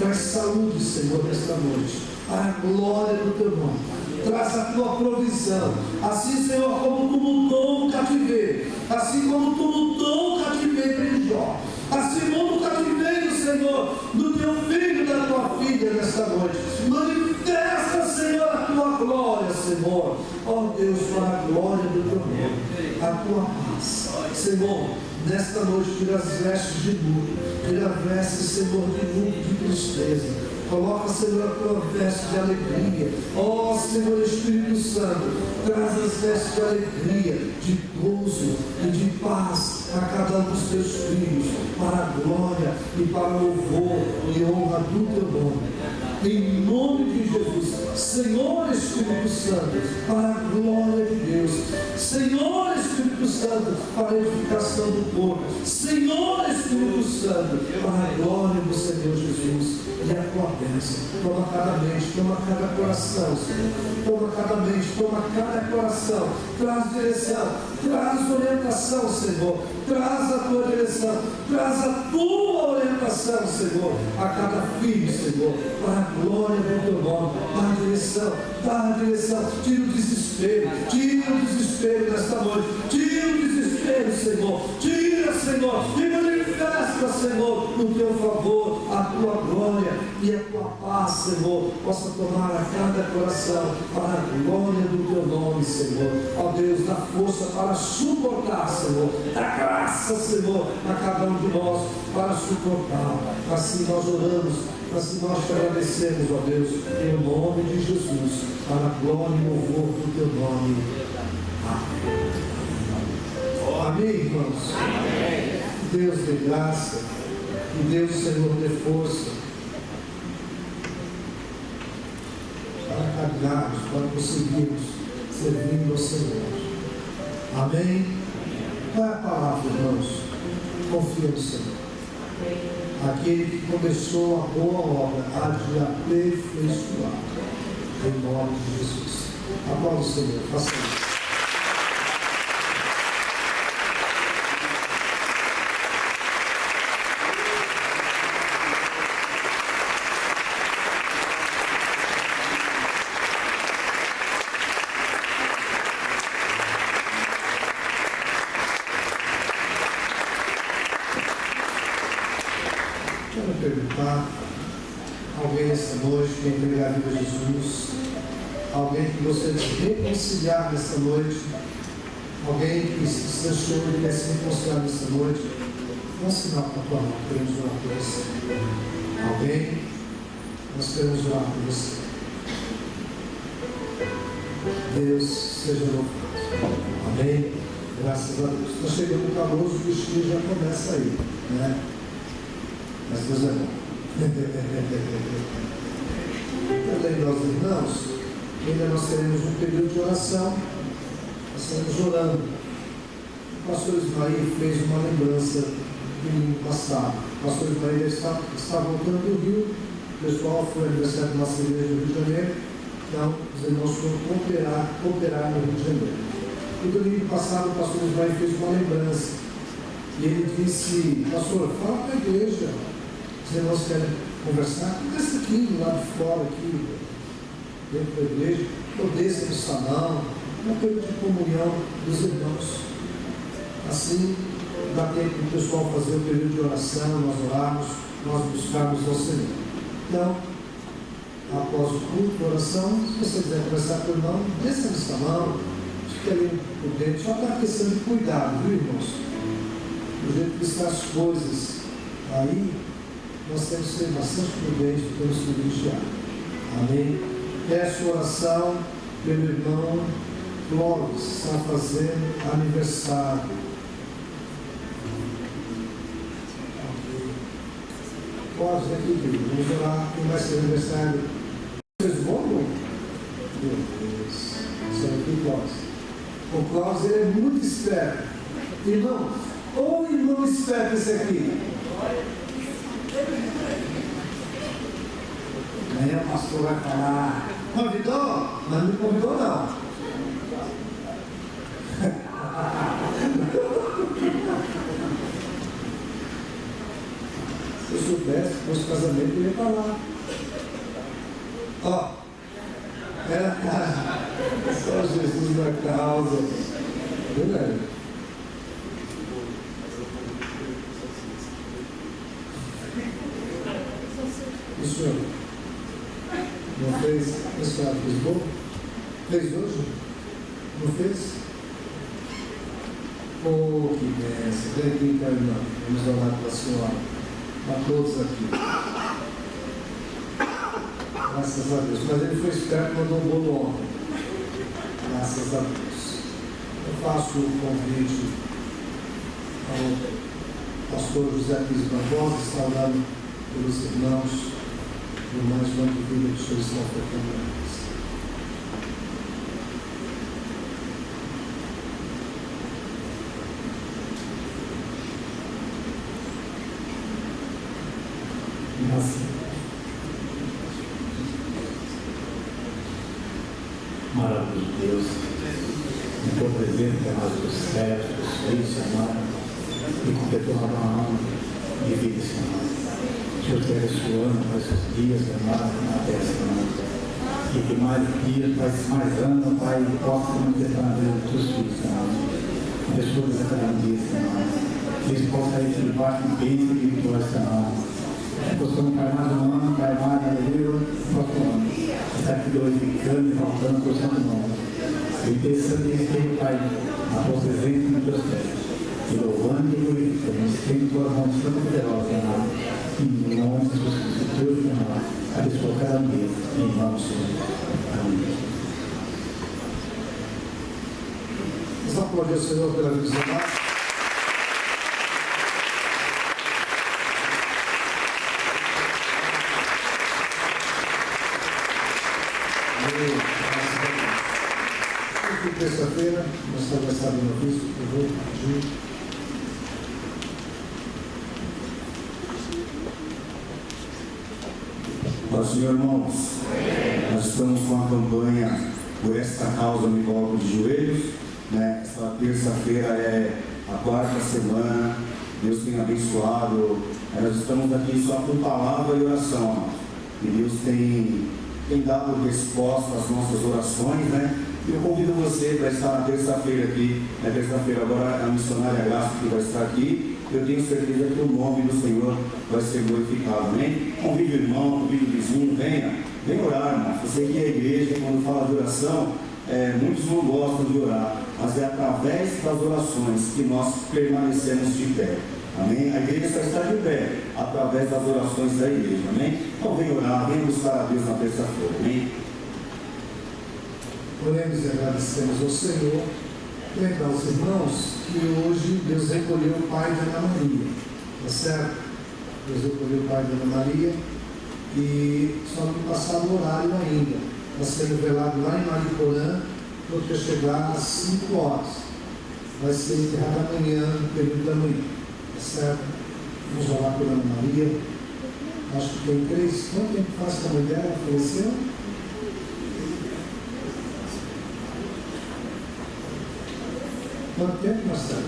traz saúde, Senhor, nesta noite, para a glória do teu nome. Traz a tua provisão, assim, Senhor, como tu lutou o cativeiro, assim como tu lutou o cativeiro de Jó, assim como o cativeiro, Senhor, do teu filho e da tua filha nesta noite. Manifesta, Senhor, a tua glória, Senhor, ó Deus, para a glória do teu nome, a tua paz, Senhor. Nesta noite, tira as vestes de luto, tira as vestes, Senhor, de luto, de tristeza. Coloca, Senhor, a tua veste de alegria. Ó Senhor Espírito Santo, traz as vestes de alegria, de gozo e de paz a cada um dos teus filhos, para a glória e para o louvor e honra do teu nome. Em nome de Jesus, Senhor Espírito Santo, para a glória de Deus, Senhor Espírito Santo, para a edificação do corpo, Senhor Espírito Santo, para a glória do Senhor Jesus, e a tua bênção. Toma cada mente, toma cada coração, Senhor. Toma cada mente, toma cada coração. Traz direção, traz orientação, Senhor. Traz a tua direção, traz a tua orientação, Senhor, a cada filho, Senhor, para a glória do teu nome. Dá a direção, tira o desespero nesta noite, tira o desespero, Senhor, tira, Senhor, e manifesta, Senhor, no teu favor, a tua glória e a tua paz, Senhor, possa tomar a cada coração para a glória do teu nome, Senhor. Ó Deus, dá força para suportar, Senhor, dá graça, Senhor, a cada um de nós para suportar. Assim nós oramos, assim nós te agradecemos, ó Deus, em nome de Jesus, para a glória e louvor do teu nome. Amém, irmãos? Amém. Que Deus dê graça, que Deus, Senhor, dê força para caminharmos, para conseguirmos servindo ao Senhor. Amém? Qual é a palavra, irmãos? Confia no Senhor. Aquele que começou a boa obra há de aperfeiçoar, em nome de Jesus. Aplauda o Senhor, faça isso. Quero perguntar alguém esta noite que entregar a vida a Jesus, alguém que gostaria de reconciliar nesta noite, alguém que se deixou e quer se reconciliar nesta noite, dá um sinal com a tua mão, queremos orar por você. Alguém, nós queremos orar por você. Deus seja louvado. Amém? Graças a Deus. Está chegando o calor, o bichinho já começa aí, né? Mas Deus é bom. Também nós irmãos, ainda nós teremos um período de oração. Nós estamos orando. O pastor Ismael fez uma lembrança do domingo passado. O pastor Ismael está voltando do Rio. O pessoal foi aniversário da nossa igreja do Rio de Janeiro. Então, os irmãos foram cooperar no Rio de Janeiro. No domingo passado, o pastor Ismael fez uma lembrança. E ele disse: pastor, fala para a igreja. Os irmãos querem conversar, conversa aqui, do lado de fora, aqui, dentro da igreja, ou desça no salão, uma coisa de comunhão dos irmãos. Assim, dá tempo para o pessoal fazer o período de oração, nós orarmos, nós buscarmos ao Senhor. Então, após o culto de oração, se você quiser conversar com o irmão, desça no salão, fique ali por dentro, só para a questão de cuidado, viu, irmãos? Do jeito que estão as coisas aí, nós temos que ser bastante prudentes, temos que vigiar. Amém? Peço oração pelo irmão Clóvis, está fazendo aniversário. Clóvis, aqui, querido, vamos orar. Quem vai ser aniversário? Vocês vão? Meu Deus. Isso aqui, Clóvis. O Clóvis, ele é muito esperto. Irmão, ô irmão esperto esse aqui. Amanhã o pastor vai falar: convidou? Mas não me convidou, não. Se eu soubesse, se fosse casamento, eu ia falar. Ó, era só Jesus na causa. Verdade. O senhor não fez essa Lisboa? Fez hoje? Não fez? Oh, que bênção! Vem aqui, pai, irmão. Vamos orar para a senhora, para todos aqui. Graças a Deus. Mas ele foi esperto e mandou um bolo ontem. Graças a Deus. Eu faço o convite ao pastor José Pires Barbosa, que está orando pelos irmãos. Por mais uma vida que o Senhor está ofertando. Maravilha de Deus, me for presente a nós dos céus, dos filhos, amado, e completou a alma de vida, Senhor. Senhor, que abençoando esses dias, amado, na terra, Senhor. E que mais dias, mais anos, Pai, possa manter na vida dos teus filhos, Senhor. Abençoa a cada dia, Senhor. que eles possam sair de baixo de bênção e vitória esta noite. Que possamos para mais um ano, para mais aleluia, próximo ano. Está aqui glorificando e voltando por seu nome. E pensando nisso, Pai, a tua presença no teu céu. E louvando e glorificando, estendo tua mão santa e poderosa, Senhor. Em nome de Jesus Cristo, Deus, Senhor. Abençoa cada um deles, em nome do Senhor. Amém. Vamos aplaudir o Senhor pela visão. Terça-feira, nós estamos recebendo o aviso, por favor, pedir. Ó Senhor, irmãos, nós estamos com a campanha Por Esta Causa Me Coloco de Joelhos, né? Esta terça-feira é a 4ª semana, Deus tem abençoado, nós estamos aqui só com palavra e oração, e Deus tem dado resposta às nossas orações, né? Eu convido você para estar na terça-feira aqui, na terça-feira agora a missionária Graça que vai estar aqui, eu tenho certeza que o nome do Senhor vai ser glorificado, amém? Convide o irmão, convide o vizinho, venha orar, irmão. Você que é a igreja, quando fala de oração, muitos não gostam de orar, mas é através das orações que nós permanecemos de pé, amém? A igreja só está de pé através das orações da igreja, amém? Então venha orar, venha buscar a Deus na terça-feira, amém? Oremos e agradecemos ao Senhor. Lembrar aos irmãos que hoje Deus recolheu o pai de Ana Maria, tá certo? Deus recolheu o pai de Ana Maria e só não passado o horário ainda. Está sendo velado lá em Mariporã, porque chegar às 5 horas. Vai ser enterrado amanhã, no período da manhã, tá certo? Vamos orar por Ana Maria. Acho que tem 3. Quanto tempo faz que a mãe dela faleceu? Quanto tempo nós estamos?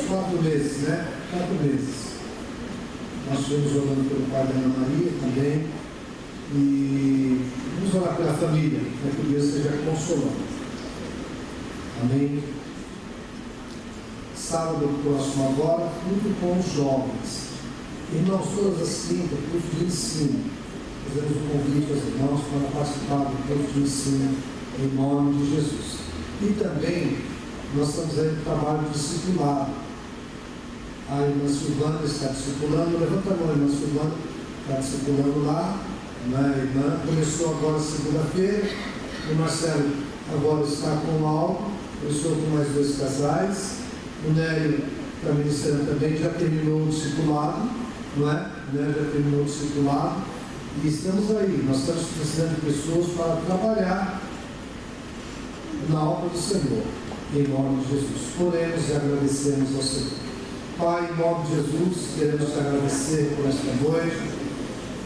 4 meses, né? 4 meses. Nós estamos orando pelo pai da Ana Maria também. E vamos orar pela família, para que Deus seja consolando. Amém? Sábado próximo agora, culto com os jovens. Irmãos, todas as quintas, culto de ensino. Fazemos um convite aos irmãos para participar do culto de ensino em nome de Jesus. E também nós estamos aí no trabalho de discipulado. A irmã Silvana está discipulando, levanta a mão, irmã Silvana, está discipulando lá, né? A irmã começou agora segunda-feira, o Marcelo agora está com aula, começou com mais 2 casais, o Nélio está ministrando também, já terminou o discipulado, não é? O Nélio já terminou o discipulado, e estamos aí, nós estamos precisando de pessoas para trabalhar na obra do Senhor, em nome de Jesus. Oremos e agradecemos ao Senhor. Pai, em nome de Jesus, queremos te agradecer por esta noite,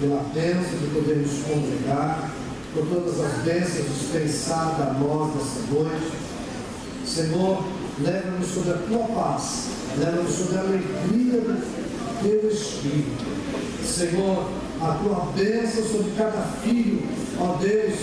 pela bênção de podermos congregar, por todas as bênçãos dispensadas a nós nesta noite. Senhor, leva-nos sobre a tua paz, leva-nos sobre a alegria do teu Espírito. Senhor, a tua bênção sobre cada filho, ó Deus,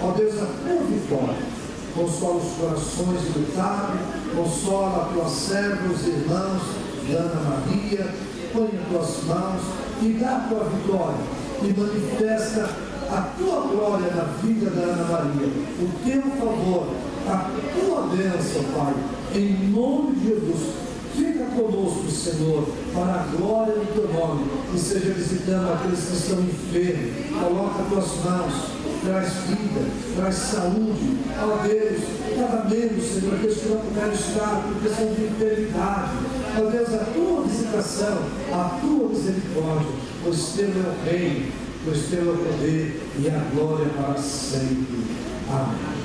a tua vitória. Consola os corações lutados, consola a tua serva, os irmãos de Ana Maria, põe as tuas mãos e dá a tua vitória e manifesta a tua glória na vida da Ana Maria, o teu favor, a tua bênção, Pai, em nome de Jesus. Fica conosco, Senhor, para a glória do teu nome, e seja visitando aqueles que estão enfermos. Coloca as tuas mãos, traz vida, traz saúde, ó Deus, cada membro, Senhor, aqueles que não puderam estar por questão de enfermidade, ó Deus, a tua visitação, a tua misericórdia, pois teu é o reino, pois teu é o poder e a glória para sempre. Amém.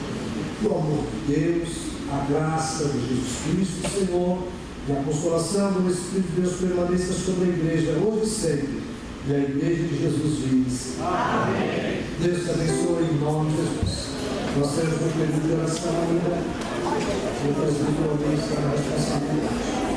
O amor de Deus, a graça de Jesus Cristo, Senhor, e a consolação do Espírito de Deus permaneça sobre a igreja, hoje e sempre. E a igreja de Jesus diz: amém. Deus te abençoe em nome de Jesus. Nós temos um período de oração ainda. O presbítero está na responsabilidade.